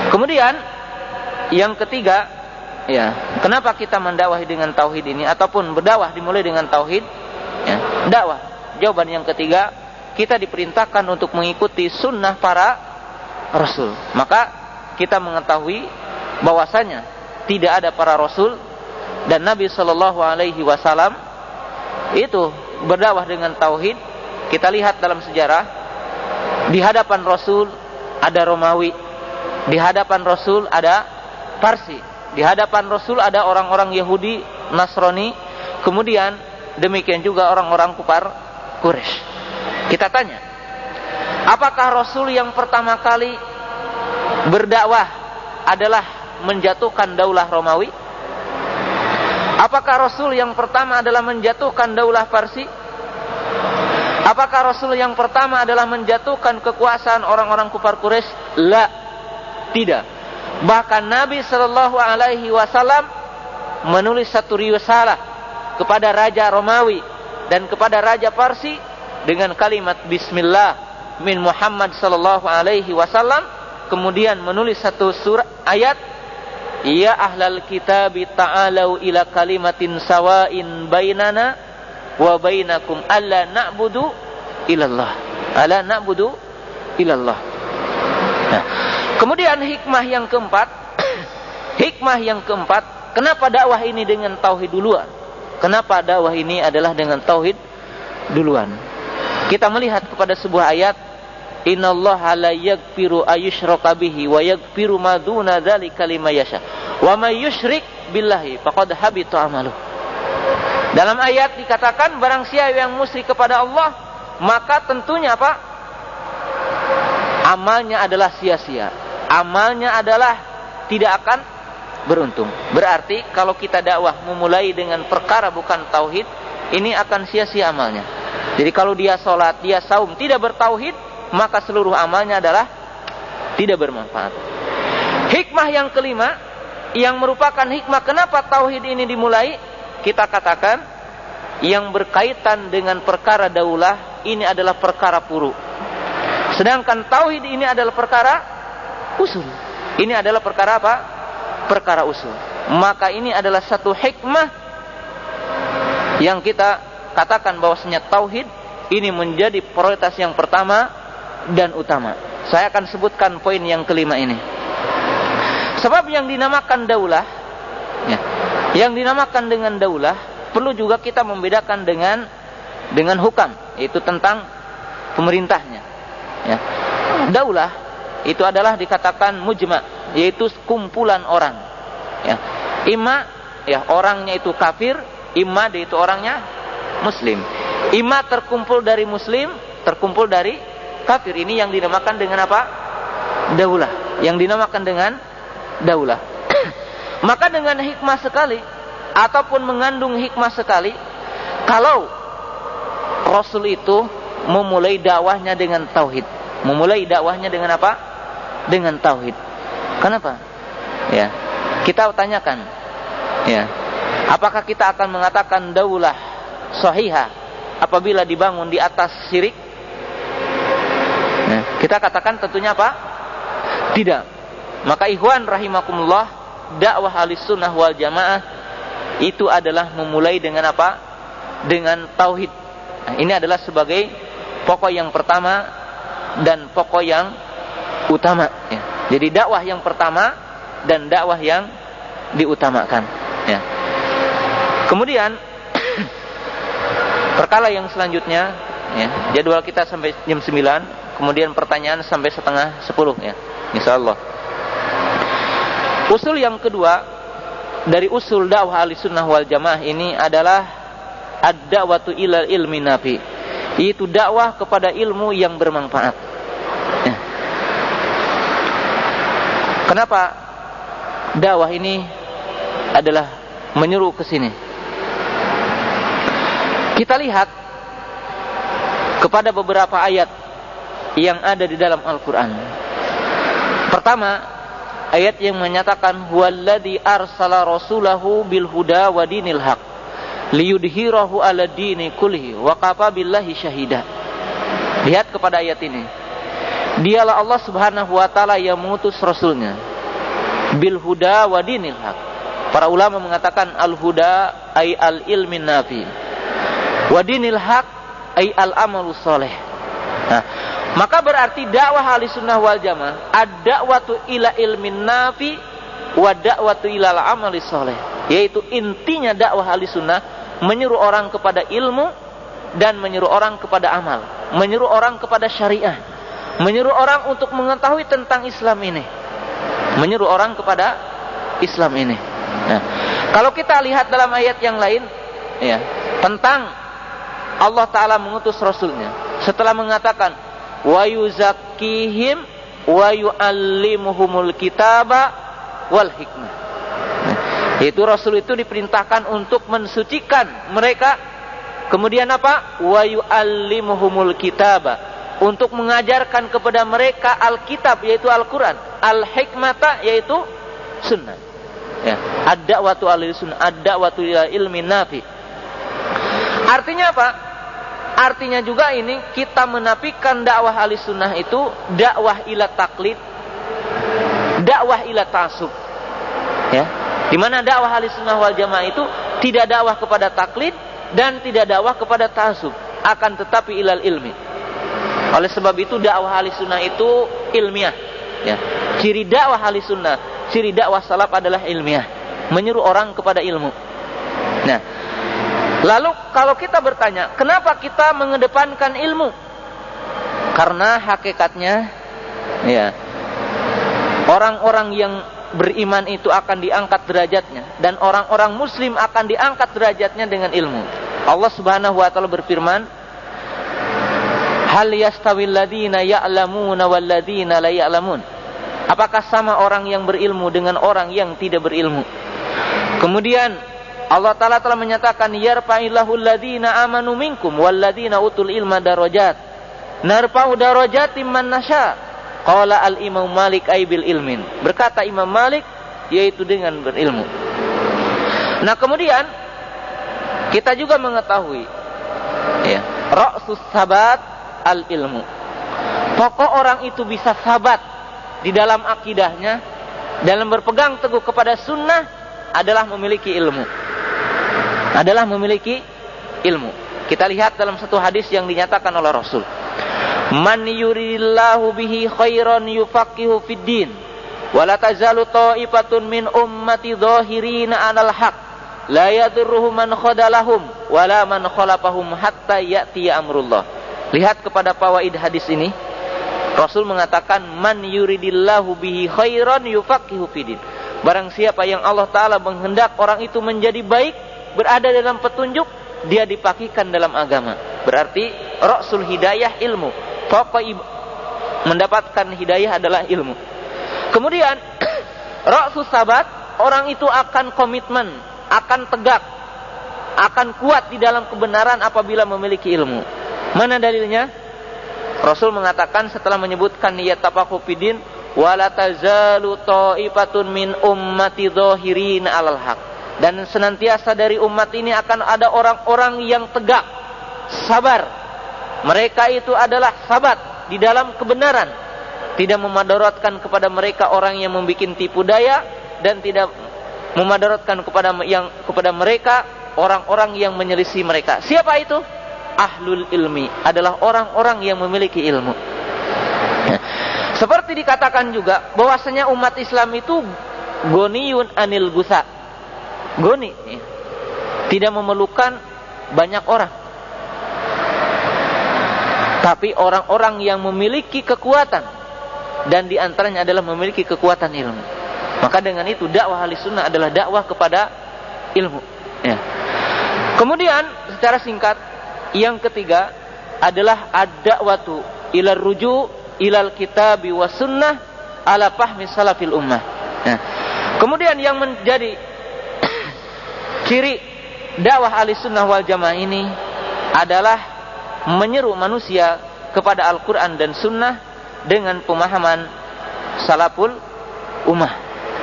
Kemudian yang ketiga, ya, kenapa kita mendakwahi dengan tauhid ini ataupun berdakwah dimulai dengan tauhid? Ya, dakwah. Jawaban yang ketiga, kita diperintahkan untuk mengikuti sunnah para rasul. Maka kita mengetahui bahwasanya tidak ada para rasul dan Nabi sallallahu alaihi wasallam itu berdakwah dengan tauhid. Kita lihat dalam sejarah, di hadapan Rasul ada Romawi, di hadapan Rasul ada Parsi, di hadapan Rasul ada orang-orang Yahudi, Nasrani, kemudian demikian juga orang-orang kufar Quraisy. Kita tanya, apakah Rasul yang pertama kali berdakwah adalah menjatuhkan daulah Romawi? Apakah Rasul yang pertama adalah menjatuhkan daulah Parsi? Apakah Rasul yang pertama adalah menjatuhkan kekuasaan orang-orang kufar Quraisy? La, tidak. Bahkan Nabi sallallahu alaihi wasallam menulis satu risalah kepada raja Romawi dan kepada raja Parsi dengan kalimat Bismillah min Muhammad sallallahu alaihi wasallam, kemudian menulis satu surat ayat, ya ahlal kitab ta'alau ila kalimatin sawain bainana wa bainakum alla na'budu ilallah. Alla na'budu ilallah. Nah, kemudian hikmah yang keempat, hikmah yang keempat, kenapa dakwah ini dengan tauhid duluan? Kenapa dakwah ini adalah dengan tauhid duluan? Kita melihat kepada sebuah ayat, innallaha la yaghfiru ayyushraka bihi wa yaghfiru ma duna dzalika liman yasha wa may yusyrik billahi faqad habita amaluh. Dalam ayat dikatakan barang siapa yang musyrik kepada Allah, maka tentunya apa? Amalnya adalah sia-sia. Amalnya adalah tidak akan beruntung. Berarti kalau kita dakwah memulai dengan perkara bukan tauhid, ini akan sia-sia amalnya. Jadi kalau dia sholat, dia saum, tidak bertauhid, maka seluruh amalnya adalah tidak bermanfaat. Hikmah yang kelima, yang merupakan hikmah kenapa tauhid ini dimulai, kita katakan yang berkaitan dengan perkara daulah ini adalah perkara furu. Sedangkan tauhid ini adalah perkara usul. Ini adalah perkara apa? Perkara usul. Maka ini adalah satu hikmah yang kita katakan bahwasanya tauhid ini menjadi prioritas yang pertama dan utama. Saya akan sebutkan poin yang kelima ini. Sebab yang dinamakan daulah, ya, yang dinamakan dengan daulah perlu juga kita membedakan dengan hukam, yaitu tentang pemerintahnya. Ya. Daulah itu adalah dikatakan mujma, yaitu kumpulan orang. Ya. Imma ya orangnya itu kafir, imma dia itu orangnya muslim. Imma terkumpul dari muslim, terkumpul dari kafir. Ini yang dinamakan dengan apa? Daulah. yang dinamakan dengan daulah. Maka dengan hikmah sekali ataupun mengandung hikmah sekali kalau Rasul itu memulai dakwahnya dengan tauhid. Memulai dakwahnya dengan apa? Dengan tauhid. Kenapa? Ya, kita tanyakan. Ya, apakah kita akan mengatakan daulah sahihah apabila dibangun di atas syirik? Nah, kita katakan tentunya apa? Tidak. Maka ikhwan rahimakumullah, dakwah Ahlussunnah wal Jamaah itu adalah memulai dengan apa? Dengan tauhid. Nah, ini adalah sebagai pokok yang pertama dan pokok yang utama. Ya. Jadi dakwah yang pertama dan dakwah yang diutamakan. Ya. Kemudian perkara yang selanjutnya, ya, jadwal kita sampai jam 9, kemudian pertanyaan sampai setengah 10, ya, insyaallah. Usul yang kedua dari usul dakwah Ahlussunnah wal Jamaah ini adalah ad-da'watu ilal ilmi nafi. Itu dakwah kepada ilmu yang bermanfaat. Ya. Kenapa dakwah ini adalah menyuruh ke sini? Kita lihat kepada beberapa ayat yang ada di dalam Al-Quran. Pertama, ayat yang menyatakan huwallazi arsala rasulahu bil huda wa dinil haq liyudhhirahu 'ala dini kullihi wa kafa billahi syahida. Lihat kepada ayat ini. Dialah Allah Subhanahu wa taala yang mengutus rasulnya bil huda wa dinil haq. Para ulama mengatakan al-huda ay al-ilmin nafi. Wa dinil haq ay al-amalus saleh. Nah, maka berarti dakwah Ahlussunnah wal Jamaah ad-da'watu ila ilmin nafi wa da'watu ila al-amalis saleh. Yaitu intinya dakwah Ahlussunnah menyuruh orang kepada ilmu dan menyuruh orang kepada amal, menyuruh orang kepada syariah, menyuruh orang untuk mengetahui tentang Islam ini, menyuruh orang kepada Islam ini. Nah, kalau kita lihat dalam ayat yang lain, ya, tentang Allah Ta'ala mengutus Rasulnya setelah mengatakan wa yuzakkihim wa yu'allimuhumul kitaba wal hikmah. Nah, itu Rasul itu diperintahkan untuk mensucikan mereka. Kemudian apa? Wa yu'allimuhumul kitaba, untuk mengajarkan kepada mereka Alkitab yaitu Al-Quran, al-hikmata yaitu sunnah. Ya, ad-da'watu al-sunnah, ad-da'watu ila ilmin nafi. Artinya apa? Artinya juga ini kita menafikan dakwah Ahlussunnah itu dakwah ila taklid, dakwah ila ta'assub. Ya, di mana dakwah Ahlussunnah wal Jamaah itu tidak dakwah kepada taklid dan tidak dakwah kepada ta'assub, akan tetapi ilal ilmi. Oleh sebab itu dakwah Ahlussunnah itu ilmiah. Ya. Ciri dakwah Ahlussunnah, ciri dakwah salaf adalah ilmiah, menyuruh orang kepada ilmu. Nah, lalu kalau kita bertanya, kenapa kita mengedepankan ilmu? Karena hakikatnya, ya, orang-orang yang beriman itu akan diangkat derajatnya, dan orang-orang muslim akan diangkat derajatnya dengan ilmu. Allah Subhanahu wa taala berfirman, hal yastawil ladina ya'lamuna wal ladina la ya'lamun. Apakah sama orang yang berilmu dengan orang yang tidak berilmu? Kemudian Allah Ta'ala telah menyatakan yarfa'illahu alladhina amanu minkum walladhina utul ilma darajat narfa'u darajatim man nasha. Qala al-Imam Malik ay bil ilmin. Berkata Imam Malik, yaitu dengan berilmu. Nah, kemudian kita juga mengetahui, ya, ra'sus sabat al-ilmu. Pokok orang itu bisa sabat di dalam akidahnya, dalam berpegang teguh kepada sunnah, adalah memiliki ilmu. Adalah memiliki ilmu. Kita lihat dalam satu hadis yang dinyatakan oleh Rasul, man yuridillahu bihi khairan yufaqihu fid din wa la tazalu ta'ifatun min ummati dhahirina 'alal haq la yadurruhum man khadalahum wa la man khalafahum hatta ya'ti amrullah. Lihat kepada fawaid hadis ini. Rasul mengatakan man yuridillahu bihi khairan yufaqihu fid din. Barang siapa yang Allah Ta'ala menghendak orang itu menjadi baik, berada dalam petunjuk, dia dipakikan dalam agama. Berarti Rasul hidayah ilmu. Pokok mendapatkan hidayah adalah ilmu. Kemudian ra'sus sabat, orang itu akan komitmen, akan tegak, akan kuat di dalam kebenaran apabila memiliki ilmu. Mana dalilnya? Rasul mengatakan setelah menyebutkan niyat tafaqquh fiddin, wala tazalu ta'ifatun min ummati dhahirin 'alal haq. Dan senantiasa dari umat ini akan ada orang-orang yang tegak, sabar. Mereka itu adalah sabat di dalam kebenaran. Tidak memadaratkan kepada mereka orang yang membuat tipu daya, dan tidak memadaratkan kepada mereka orang-orang yang menyelisih mereka. Siapa itu? Ahlul ilmi, adalah orang-orang yang memiliki ilmu. Seperti dikatakan juga bahwasanya umat Islam itu goniyun anil gusa. Goni, tidak memerlukan banyak orang. Tapi orang-orang yang memiliki kekuatan, dan diantaranya adalah memiliki kekuatan ilmu. Maka dengan itu dakwah Ahlussunnah adalah dakwah kepada ilmu. Ya. Kemudian secara singkat, yang ketiga adalah ad-da'watu ila ruju' ilal kitabi was sunnah ala fahmi salafil ummah. Nah, kemudian yang menjadi ciri dakwah Ahlussunnah wal Jamaah ini adalah menyeru manusia kepada Al-Quran dan Sunnah dengan pemahaman salaful ummah.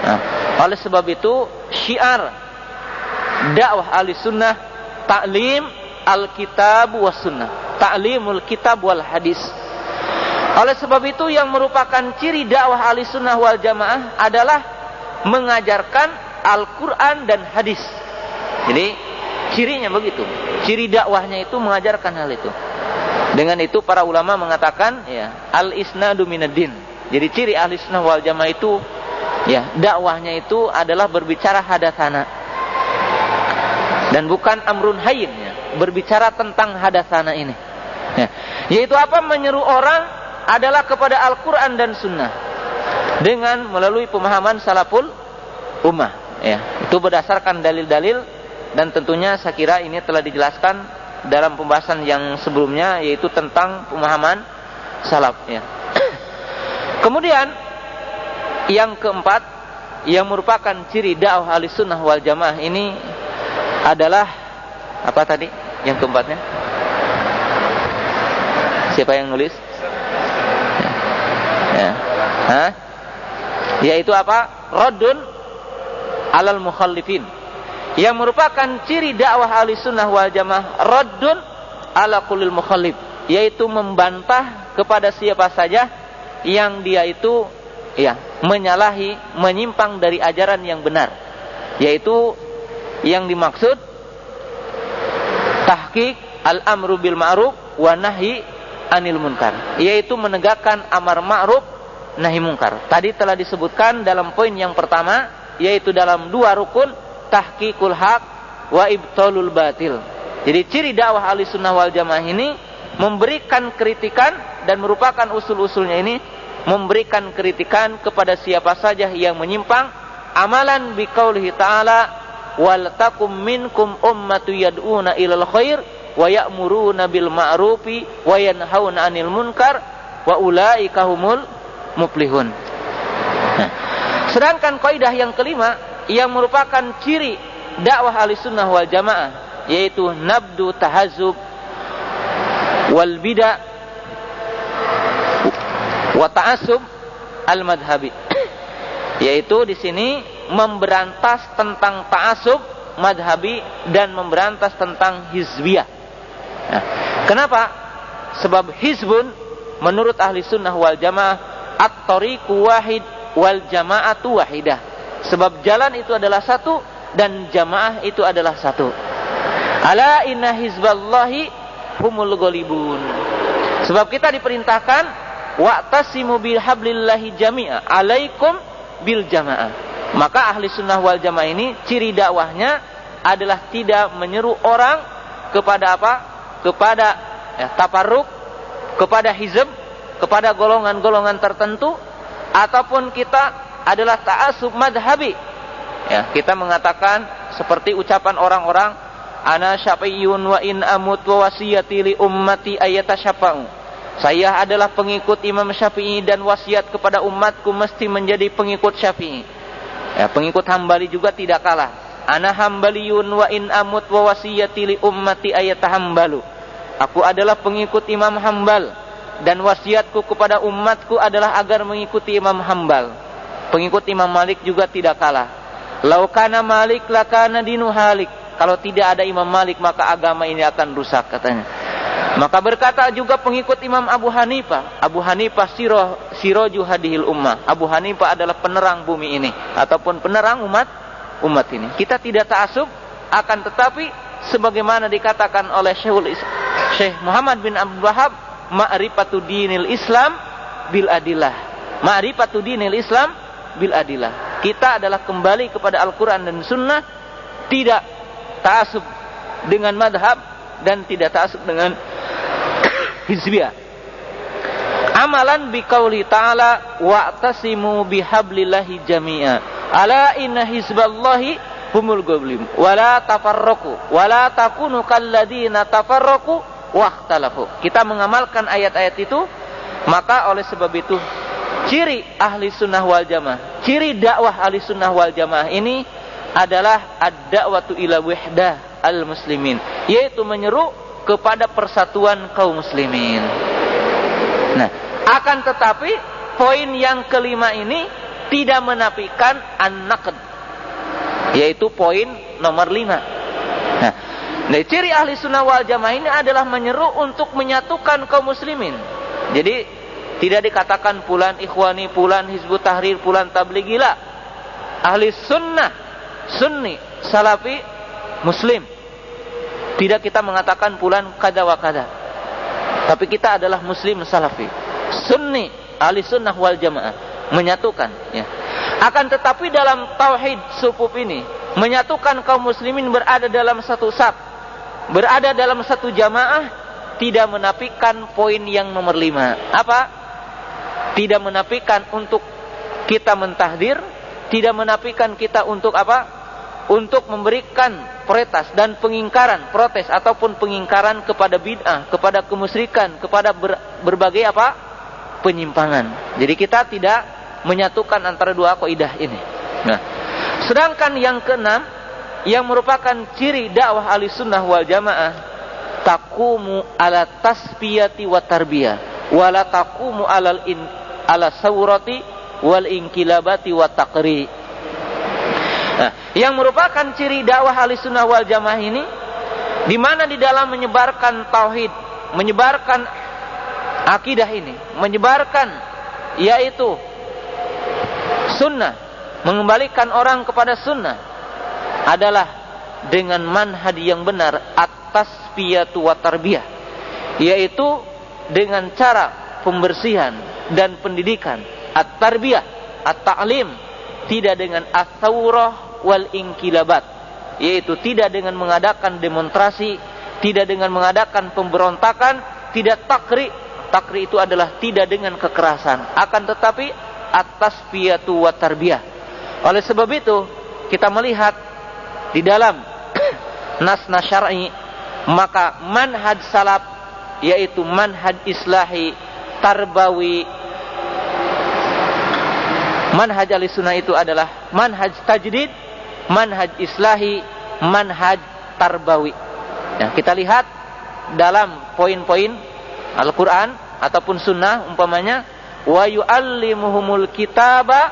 Nah, oleh sebab itu syiar dakwah Ahlussunnah ta'lim al-kitab was sunnah, ta'limul kitab wal hadis. Oleh sebab itu yang merupakan ciri dakwah Ahlussunnah wal Jamaah adalah mengajarkan Al-Quran dan hadis. Jadi cirinya begitu. Ciri dakwahnya itu mengajarkan hal itu. Dengan itu para ulama mengatakan ya, al-isnadu minaddin. Jadi ciri Ahlussunnah wal Jamaah itu ya, dakwahnya itu adalah berbicara hadatsana. Dan bukan amrun hayyin, ya, berbicara tentang hadatsana ini. Ya. Yaitu apa? Menyeru orang adalah kepada Al-Quran dan Sunnah dengan melalui pemahaman salaful ummah. Ya. Itu berdasarkan dalil-dalil, dan tentunya saya kira ini telah dijelaskan dalam pembahasan yang sebelumnya, yaitu tentang pemahaman salaf. Ya. Kemudian yang keempat, yang merupakan ciri dakwah Ahlussunnah wal Jamaah ini adalah apa tadi? Yang keempatnya? Siapa yang nulis? Ya. Hah? Yaitu apa? Raddun alal mukhallifin. Yang merupakan ciri dakwah Ahlussunnah wal Jamaah, raddun ala kullil mukhallif, yaitu membantah kepada siapa saja yang dia itu ya menyalahi, menyimpang dari ajaran yang benar. Yaitu yang dimaksud tahqiq al-amru bil ma'ruf wa nahyi anil munkar, yaitu menegakkan amar ma'ruf nahi munkar. Tadi telah disebutkan dalam poin yang pertama, yaitu dalam dua rukun, tahqiqul haq wa ibtalul batil. Jadi ciri dakwah Ahlussunnah wal Jamaah ini memberikan kritikan, dan merupakan usul-usulnya ini memberikan kritikan kepada siapa saja yang menyimpang, amalan biqaulihi ta'ala wal takum minkum ummatu yad'una ilal khair wa ya'muruna bil ma'rufi wa yanhauna 'anil munkar wa ulaika humul muflihun. Nah, sedangkan kaidah yang kelima yang merupakan ciri dakwah Ahlussunnah wal Jamaah, yaitu nabdu tahazzub wal bid'ah wa ta'assub al madhhabi, yaitu di sini memberantas tentang ta'assub madhabi dan memberantas tentang hizbiyah. Nah, kenapa? Sebab hizbun menurut Ahlussunnah wal Jamaah at-tariqu wahid wal jama'atu wahidah. Sebab jalan itu adalah satu dan jamaah itu adalah satu. Ala inna hizballahi humul ghalibun. Sebab kita diperintahkan wa'tasimu bihablillahi jami'a alaikum bil jamaah. Maka Ahlussunnah wal Jamaah ini ciri dakwahnya adalah tidak menyeru orang kepada apa? Kepada tafarruq, kepada hizb, kepada golongan-golongan tertentu, ataupun kita adalah ta'assub madhabi. Ya, kita mengatakan seperti ucapan orang-orang, ana syafi'un wa in amut wa wasiyati li ummati ayatasyafa'u. Saya adalah pengikut Imam Syafi'i dan wasiat kepada umatku mesti menjadi pengikut Syafi'i. Ya, pengikut Hambali juga tidak kalah. Ana hambaliyun wa in amut wa wasiyati li ummati ayatahambalu. Aku adalah pengikut Imam Hambal dan wasiatku kepada umatku adalah agar mengikuti Imam Hambal. Pengikut Imam Malik juga tidak kalah. Lau kana Malik lakana dinu halik. Kalau tidak ada Imam Malik maka agama ini akan rusak, katanya. Maka berkata juga pengikut Imam Abu Hanifah. Abu Hanifah siroju hadihil ummah. Abu Hanifah adalah penerang bumi ini ataupun penerang umat ini. Kita tidak ta'assub, akan tetapi sebagaimana dikatakan oleh Syekh Muhammad bin Abdul Wahhab, ma'rifatu dinil Islam bil adillah. Ma'rifatu dinil Islam bil adillah. Kita adalah kembali kepada Al-Quran dan Sunnah, tidak ta'assub dengan madhab dan tidak ta'assub dengan hizbiyah. Amalan biqauli ta'ala wa'tasimu bihablillahi jami'a ala inna hizballahi humul ghablin wala tafarraqu wala takunu kalladina tafarraqu waqtalafu. Kita mengamalkan ayat-ayat itu, maka oleh sebab itu ciri ahli sunnah wal jamaah, ciri dakwah ahli sunnah wal jamaah ini adalah ad-da'watu ila wahdah al-muslimin, yaitu menyeru kepada persatuan kaum muslimin. Nah, akan tetapi poin yang kelima ini tidak menafikan an-naqd, yaitu poin nomor 5. Nah, dari ciri ahli sunnah wal jamaah ini adalah menyeru untuk menyatukan kaum muslimin. Jadi tidak dikatakan pulan ikhwani, pulan hizbut tahrir, pulan tablighi. Ahli sunnah, sunni, salafi, muslim. Tidak kita mengatakan pulan kada wa kada, tapi kita adalah muslim salafi, sunni, ahli sunnah wal jamaah, menyatukan, ya. Akan tetapi dalam tauhid sufuf ini, menyatukan kaum muslimin berada dalam satu saf, berada dalam satu jamaah, tidak menafikan poin yang nomor 5. Apa? Tidak menafikan untuk kita mentahdir, tidak menafikan kita untuk apa? Untuk memberikan protes dan pengingkaran, protes ataupun pengingkaran kepada bid'ah, kepada kemusyrikan, kepada berbagai apa? Penyimpangan. Jadi kita tidak menyatukan antara dua kaidah ini. Nah, sedangkan yang keenam yang merupakan ciri dakwah ahli sunnah wal jamaah, taqumu ala tasfiyati wa tarbiyah wala taqumu ala sawrati wal inkilabati wa taqri. Nah, yang merupakan ciri dakwah ahli sunnah wal jamaah ini, di mana di dalam menyebarkan tauhid, menyebarkan akidah ini, menyebarkan yaitu sunnah, mengembalikan orang kepada sunnah, adalah dengan manhaj yang benar atas tasfiyatu wa tarbiyah, yaitu dengan cara pembersihan dan pendidikan, at-tarbiyah, at-ta'lim, tidak dengan as-sawrah wal inkilabat, yaitu tidak dengan mengadakan demonstrasi, tidak dengan mengadakan pemberontakan, tidak takri. Takri itu adalah tidak dengan kekerasan, akan tetapi at-tasfiyatu wa tarbiyah. Oleh sebab itu kita melihat di dalam nas-nas syar'i, maka manhaj salaf yaitu manhaj islahi, tarbawi. Manhaj ahlussunnah itu adalah manhaj tajdid, manhaj islahi, manhaj tarbawi. Ya, kita lihat dalam poin-poin Al-Quran ataupun sunnah, umpamanya wa yu'allimuhumul kitaba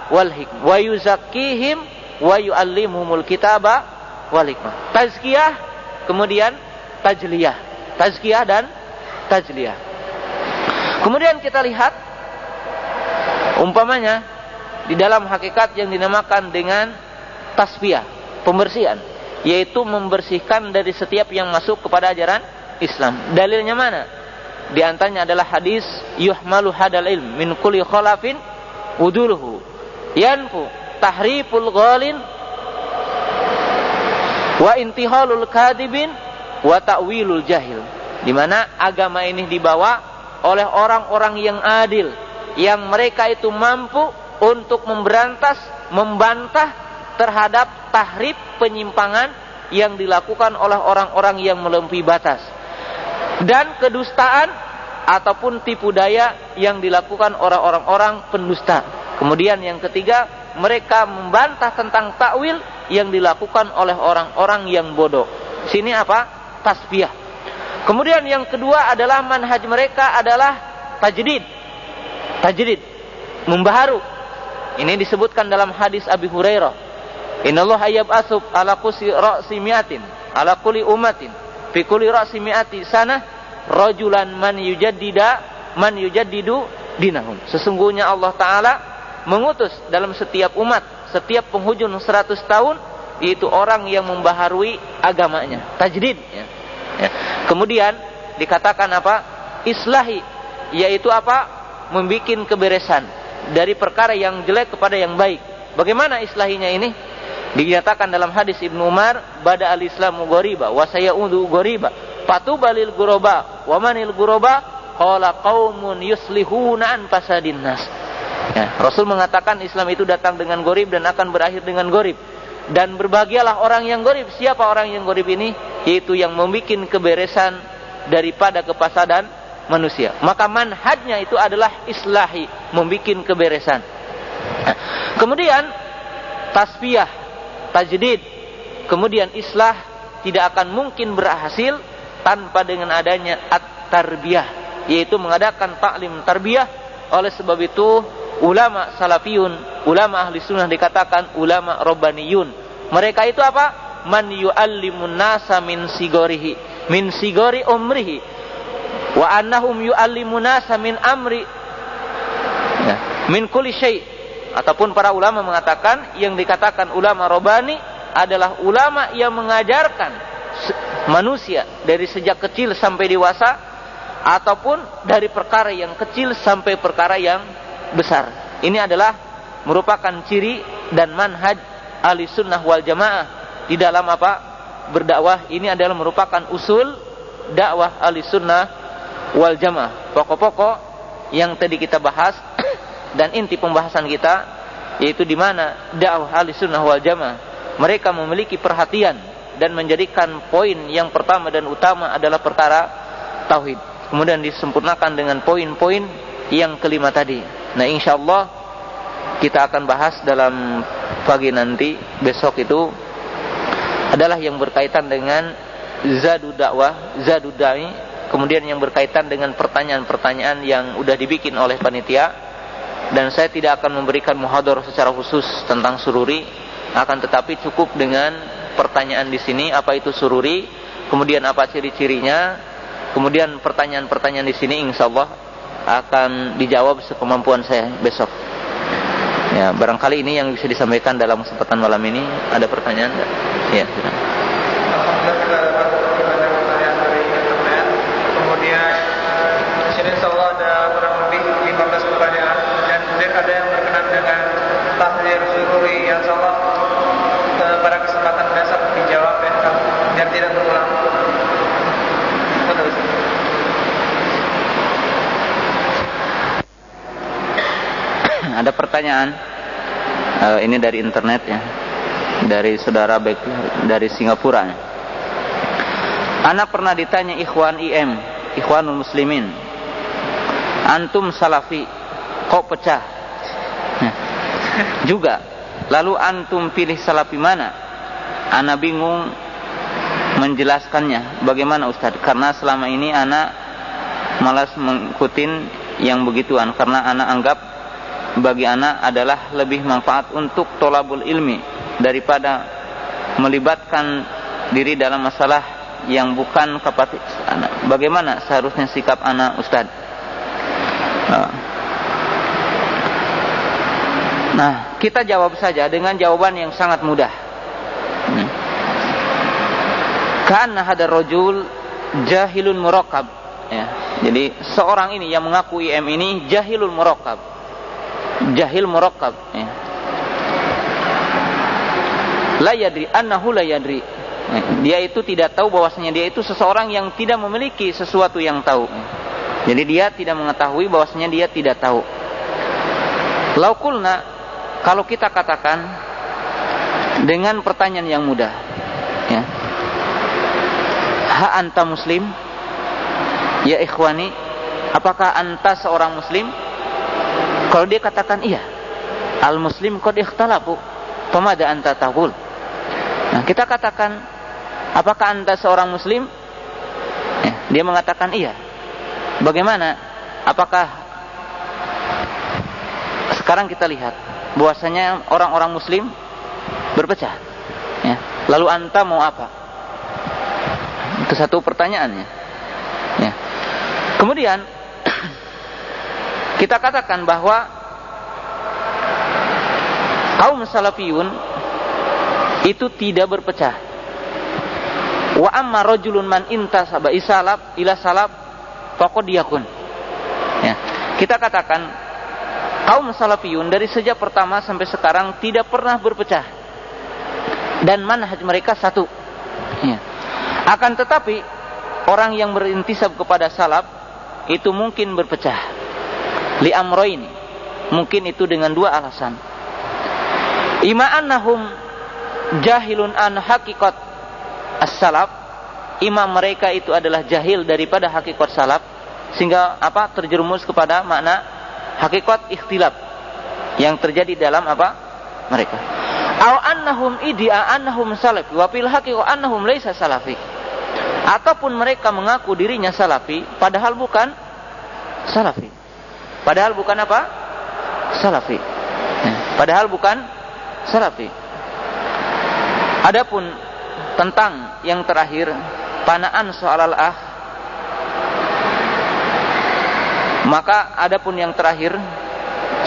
wal hikmah wa yuzakkihim wa yu'allimuhumul kitaba wal hikmah. Tazkiyah, kemudian tajliyah. Tazkiyah dan tajliyah. Kemudian kita lihat umpamanya di dalam hakikat yang dinamakan dengan tasfiyah, pembersihan, yaitu membersihkan dari setiap yang masuk kepada ajaran Islam. Dalilnya mana? Di antaranya adalah hadis yuhmalu hadal ilm min kulli khalafin uduluhu yanfu tahriful ghalin wa intihalul kadibin wa ta'wilul jahil. Di mana agama ini dibawa oleh orang-orang yang adil, yang mereka itu mampu untuk memberantas, membantah terhadap tahrif, penyimpangan yang dilakukan oleh orang-orang yang melampaui batas, dan kedustaan ataupun tipu daya yang dilakukan orang-orang pendusta. Kemudian yang ketiga, mereka membantah tentang takwil yang dilakukan oleh orang-orang yang bodoh. Sini apa? Tasbiyah. Kemudian yang kedua adalah manhaj mereka adalah tajdid. Tajdid, membaharu. Ini disebutkan dalam hadis Abi Hurairah. Innallaha yab'atsu ala kulli ra'si mi'atin, ala kulli ummatin, fi kulli ra'si mi'ati sanah rajulan man yujaddidu dinahum. Sesungguhnya Allah Ta'ala mengutus dalam setiap umat, setiap penghujung 100 tahun, yaitu orang yang membaharui agamanya. Tajdid. Ya. Kemudian dikatakan apa? Islahi, yaitu apa? Membikin keberesan dari perkara yang jelek kepada yang baik. Bagaimana islahinya ini? Dinyatakan dalam hadis Ibnu Umar, bada al-islamu ghoriba wa sayaudu ghoriba fatubalil ghuraba wa manil ghuraba qala qaumun yuslihuna an fasadin nas. Ya, Rasul mengatakan Islam itu datang dengan gharib dan akan berakhir dengan gharib. Dan berbahagialah orang yang gharib. Siapa orang yang gharib ini? Yaitu yang membuat keberesan daripada kepasadan manusia. Maka manhajnya itu adalah islahi, membuat keberesan. Nah, kemudian tasfiyah, tajdid, kemudian islah tidak akan mungkin berhasil tanpa dengan adanya at-tarbiyah, yaitu mengadakan taklim tarbiyah. Oleh sebab itu ulama salafiyun, ulama ahli sunnah dikatakan ulama robbaniyun. Mereka itu apa? Man yu'allimun nasa min sigorihi, min sigori umrihi, wa annahum yu'allimun nasa min amri, ya, min kulli syai'. Ataupun para ulama mengatakan yang dikatakan ulama robbani adalah ulama yang mengajarkan manusia dari sejak kecil sampai dewasa, ataupun dari perkara yang kecil sampai perkara yang besar. Ini adalah merupakan ciri dan manhaj ahli sunnah wal jamaah di dalam apa? Berdakwah. Ini adalah merupakan usul dakwah ahli sunnah wal jamaah. Pokok-pokok yang tadi kita bahas dan inti pembahasan kita, yaitu di mana dakwah ahli sunnah wal jamaah mereka memiliki perhatian dan menjadikan poin yang pertama dan utama adalah perkara tauhid. Kemudian disempurnakan dengan poin-poin yang kelima tadi. Nah, insyaallah kita akan bahas dalam pagi nanti, besok itu adalah yang berkaitan dengan zadu dakwah, zadu da'i, kemudian yang berkaitan dengan pertanyaan-pertanyaan yang sudah dibikin oleh panitia. Dan saya tidak akan memberikan muhadharah secara khusus tentang sururi, akan tetapi cukup dengan pertanyaan di sini, apa itu sururi, kemudian apa ciri-cirinya, kemudian pertanyaan-pertanyaan di sini insyaallah akan dijawab sekemampuan saya besok. Ya, barangkali ini yang bisa disampaikan dalam kesempatan malam ini. Ada pertanyaan enggak? Ya, silakan. Alhamdulillah kita dapat banyak pertanyaan dari internet. Kemudian di sini insyaallah ada kurang lebih 15 pertanyaan, dan kemudian ada yang berkenaan dengan tahdzir sururi yang insyaallah pada kesempatan besok dijawab ya, biar tidak berulang. Ada pertanyaan ini dari internet ya, dari saudara baik dari Singapura. Ana pernah ditanya ikhwan IM, Ikhwanul Muslimin, antum salafi kok pecah? Juga. Lalu antum pilih salafi mana? Ana bingung menjelaskannya. Bagaimana Ustaz? Karena selama ini ana malas mengikutin yang begituan, karena ana anggap bagi anak adalah lebih manfaat untuk tolabul ilmi daripada melibatkan diri dalam masalah yang bukan kapasitas anak. Bagaimana seharusnya sikap anak Ustaz? Nah, kita jawab saja dengan jawaban yang sangat mudah. Karena hadar rajul jahilun murakkab. Ya, jadi seorang ini yang mengaku IM ini jahilun murakkab. Jahil murakkab, ya. La yadri annahu la yadri. Dia itu tidak tahu bahwasanya dia itu seseorang yang tidak memiliki sesuatu yang tahu. Jadi dia tidak mengetahui bahwasanya dia tidak tahu. Laukulna, kalau kita katakan dengan pertanyaan yang mudah, ya. Ha anta muslim? Ya ikhwani, apakah anta seorang muslim? Kalau dia katakan iya, al muslim qad ikhtalafu, famada anta taqul. Nah, kita katakan, apakah anta seorang muslim? Ya, dia mengatakan iya. Bagaimana? Apakah sekarang kita lihat bahwasanya orang-orang muslim berpecah. Ya. Lalu anta mau apa? Itu satu pertanyaannya. Ya. Kemudian kita katakan bahwa kaum salafiyun itu tidak berpecah. Wa amma rajulun man intasaba isalab ila salaf faqad yakun. Ya. Kita katakan kaum salafiyun dari sejak pertama sampai sekarang tidak pernah berpecah dan manhaj mereka satu. Ya. Akan tetapi orang yang berintisab kepada salaf itu mungkin berpecah. Li amroin, mungkin itu dengan dua alasan. Ima annahum jahilun an hakikat as-salaf, ima mereka itu adalah jahil daripada hakikat salaf, sehingga terjerumus kepada makna hakikat ikhtilaf yang terjadi dalam mereka. Aw annahum idia annahum salafi wa fil haqiqah annahum laisa salafi. Ataupun mereka mengaku dirinya salafi padahal bukan salafi. Padahal bukan salafi. Padahal bukan salafi. Adapun tentang yang terakhir, panaan soal al-akh, maka adapun yang terakhir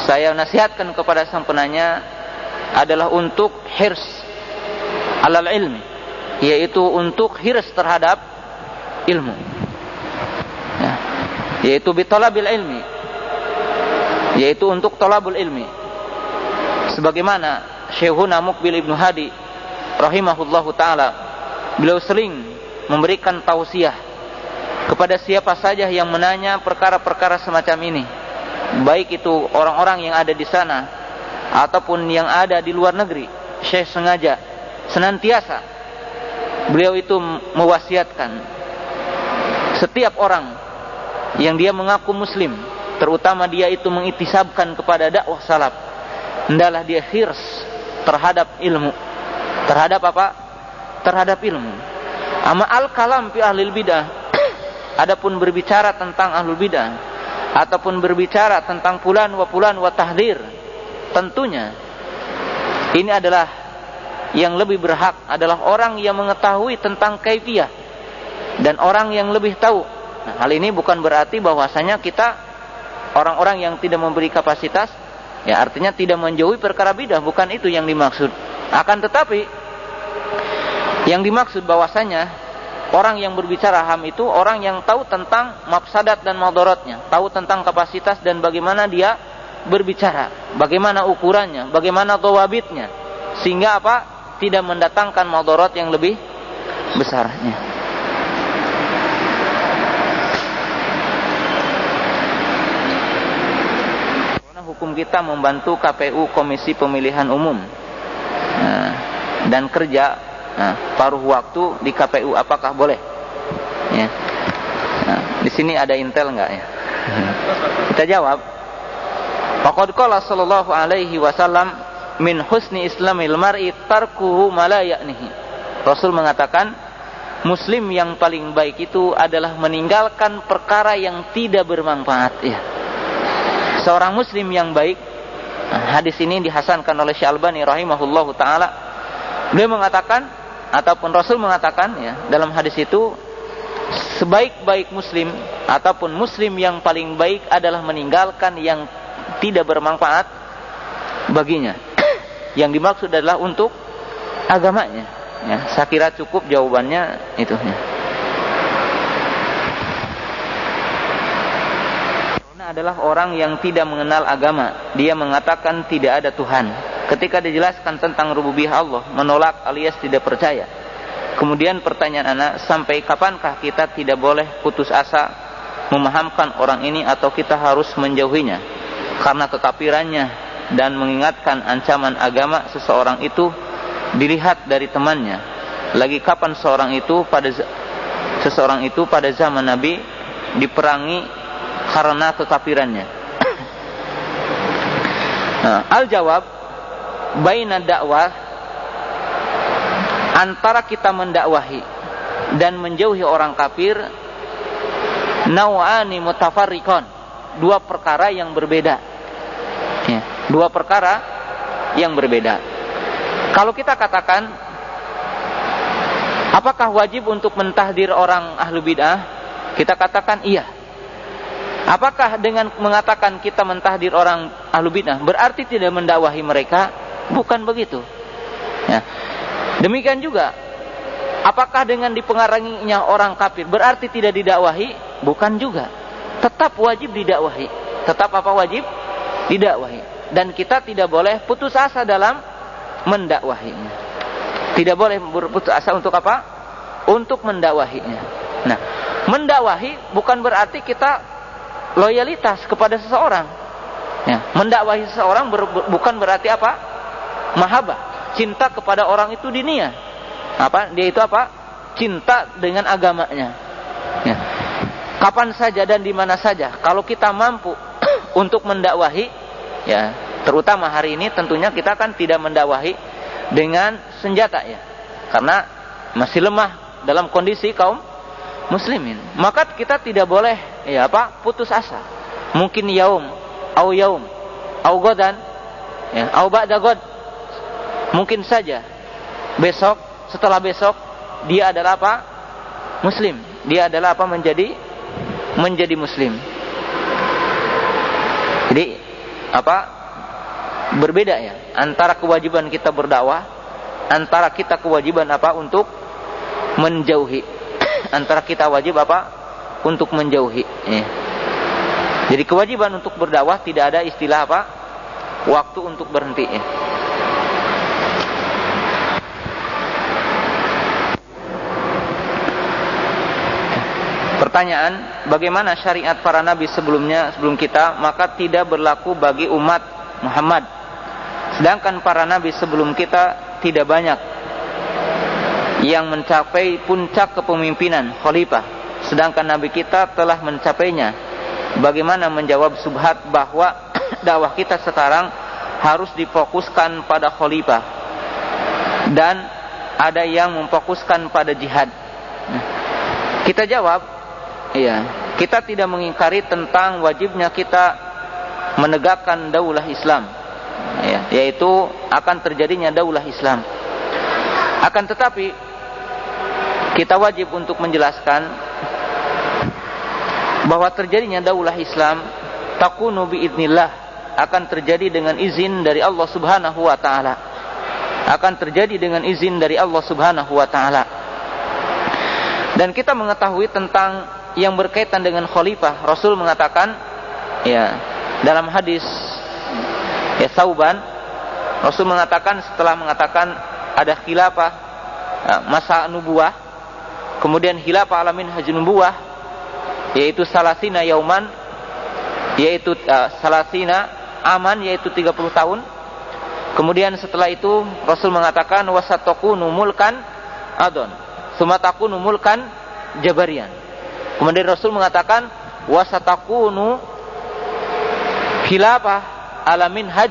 saya nasihatkan kepada sang penanya adalah untuk hirs alal ilmi, yaitu untuk hirs terhadap ilmu, ya, yaitu bitolabil ilmi, yaitu untuk tolabul ilmi. Sebagaimana Syekhuna Muqbil Ibnu Hadi rahimahullahu ta'ala, beliau sering memberikan tausiah kepada siapa saja yang menanya perkara-perkara semacam ini, baik itu orang-orang yang ada di sana ataupun yang ada di luar negeri. Syekh sengaja senantiasa beliau itu mewasiatkan setiap orang yang dia mengaku muslim, terutama dia itu mengitisabkan kepada dakwah salaf, hendaklah dia hirs terhadap ilmu. Terhadap terhadap ilmu. Ama al-kalam fi ahlil bidah, adapun berbicara tentang ahlul bidah ataupun berbicara tentang fulan wa tahdir, tentunya ini adalah yang lebih berhak adalah orang yang mengetahui tentang kaifiyah dan orang yang lebih tahu. Nah, hal ini bukan berarti bahwasanya kita orang-orang yang tidak memberi kapasitas, ya artinya tidak menjauhi perkara bidah, bukan itu yang dimaksud. Akan tetapi yang dimaksud bahwasanya orang yang berbicara ham itu orang yang tahu tentang mafsadat dan madaratnya, tahu tentang kapasitas dan bagaimana dia berbicara, bagaimana ukurannya, bagaimana dhawabitnya, sehingga tidak mendatangkan madarat yang lebih besarnya. Hukum kita membantu KPU Komisi Pemilihan Umum dan kerja paruh waktu di KPU, apakah boleh? Ya. Nah, di sini ada intel enggak ya? Kita jawab. Faqad qala sallallahu alaihi wasallam min husni islamil mar'i tarkuhu ma la ya'nihi. Rasul mengatakan muslim yang paling baik itu adalah meninggalkan perkara yang tidak bermanfaat, ya. Seorang muslim yang baik, hadis ini dihasankan oleh Syekh Albani rahimahullahu taala. Beliau mengatakan ataupun Rasul mengatakan, ya, dalam hadis itu, sebaik-baik muslim ataupun muslim yang paling baik adalah meninggalkan yang tidak bermanfaat baginya. Yang dimaksud adalah untuk agamanya, ya. Saya kira cukup jawabannya itu, ya. Adalah orang yang tidak mengenal agama. Dia mengatakan tidak ada Tuhan. Ketika dijelaskan tentang rububiyah Allah, menolak alias tidak percaya. Kemudian pertanyaan anak, sampai kapankah kita tidak boleh putus asa memahamkan orang ini atau kita harus menjauhinya? Karena kekafirannya dan mengingatkan ancaman agama seseorang itu dilihat dari temannya. Lagi kapan seseorang itu pada zaman Nabi diperangi karena kekafirannya. Nah, al-jawab baina dakwah, antara kita mendakwahi dan menjauhi orang kafir, naw'ani mutafarriqan, dua perkara yang berbeda. Ya, dua perkara yang berbeda. Kalau kita katakan, apakah wajib untuk mentahdir orang ahlu bid'ah? Kita katakan iya. Apakah dengan mengatakan kita mentahdir orang ahlu bid'ah berarti tidak mendakwahi mereka? Bukan begitu. Ya. Demikian juga, apakah dengan dipengaruhinya orang kafir berarti tidak didakwahi? Bukan juga. Tetap wajib didakwahi. Tetap apa wajib? Didakwahi. Dan kita tidak boleh putus asa dalam mendakwahinya. Tidak boleh berputus asa untuk apa? Untuk mendakwahinya. Nah, mendakwahi bukan berarti kita loyalitas kepada seseorang. Ya, mendakwahi seseorang bukan berarti apa? Mahabbah, cinta kepada orang itu dinia. Apa? Dia itu apa? Cinta dengan agamanya. Ya. Kapan saja dan di mana saja, kalau kita mampu untuk mendakwahi, ya, terutama hari ini tentunya kita kan tidak mendakwahi dengan senjata, ya, karena masih lemah dalam kondisi kaum muslimin. Maka kita tidak boleh, ya, apa, putus asa. Mungkin yaum, au godan, ya, au ba'da god. Mungkin saja besok, setelah besok dia adalah apa? Muslim. Dia adalah apa? Menjadi muslim. Jadi apa? Berbeda, ya, antara kewajiban kita berdakwah, antara kita kewajiban apa? Untuk menjauhi. Antara kita wajib apa? Untuk menjauhi. Ya. Jadi kewajiban untuk berdakwah tidak ada istilah apa? Waktu untuk berhenti. Ya. Pertanyaan, bagaimana syariat para nabi sebelum kita, maka tidak berlaku bagi umat Muhammad. Sedangkan para nabi sebelum kita tidak banyak yang mencapai puncak kepemimpinan khalifah, sedangkan nabi kita telah mencapainya. Bagaimana menjawab subhat bahwa dakwah kita sekarang harus difokuskan pada khalifah dan ada yang memfokuskan pada jihad? Kita jawab, iya, kita tidak mengingkari tentang wajibnya kita menegakkan daulah Islam, ya, yaitu akan terjadinya daulah Islam. Akan tetapi kita wajib untuk menjelaskan bahwa terjadinya daulah Islam takunu biidznillah, akan terjadi dengan izin dari Allah Subhanahu wa taala. Akan terjadi dengan izin dari Allah Subhanahu wa taala. Dan kita mengetahui tentang yang berkaitan dengan khalifah. Rasul mengatakan, ya, dalam hadis, ya, Sauban, Rasul mengatakan, setelah mengatakan ada khilafah, masa nubuwah, kemudian khilafah alamin haji nubuwah, yaitu salasina yauman, yaitu salasina aman, yaitu 30 tahun. Kemudian setelah itu Rasul mengatakan wasatakunu mulkan adon, sumatakunu mulkan jabarian. Kemudian Rasul mengatakan wasatakunu khilafah alamin haj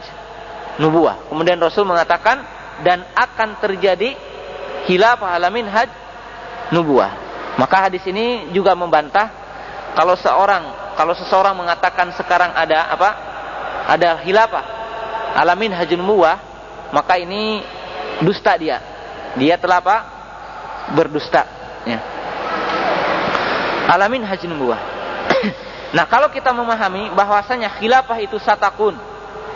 nubuwah. Kemudian Rasul mengatakan dan akan terjadi khilafah alamin haj nubuwah. Maka hadis ini juga membantah kalau seseorang mengatakan sekarang ada apa? Ada khilafah alamin haj nubuwah, maka ini dusta dia. Dia telah apa? Berdusta, ya. Alamin haj nubuwah. Nah, kalau kita memahami bahwasanya khilafah itu satakun,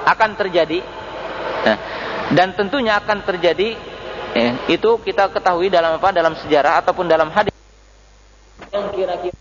akan terjadi, nah, dan tentunya akan terjadi, itu kita ketahui dalam apa? Dalam sejarah ataupun dalam hadis yang kira-kira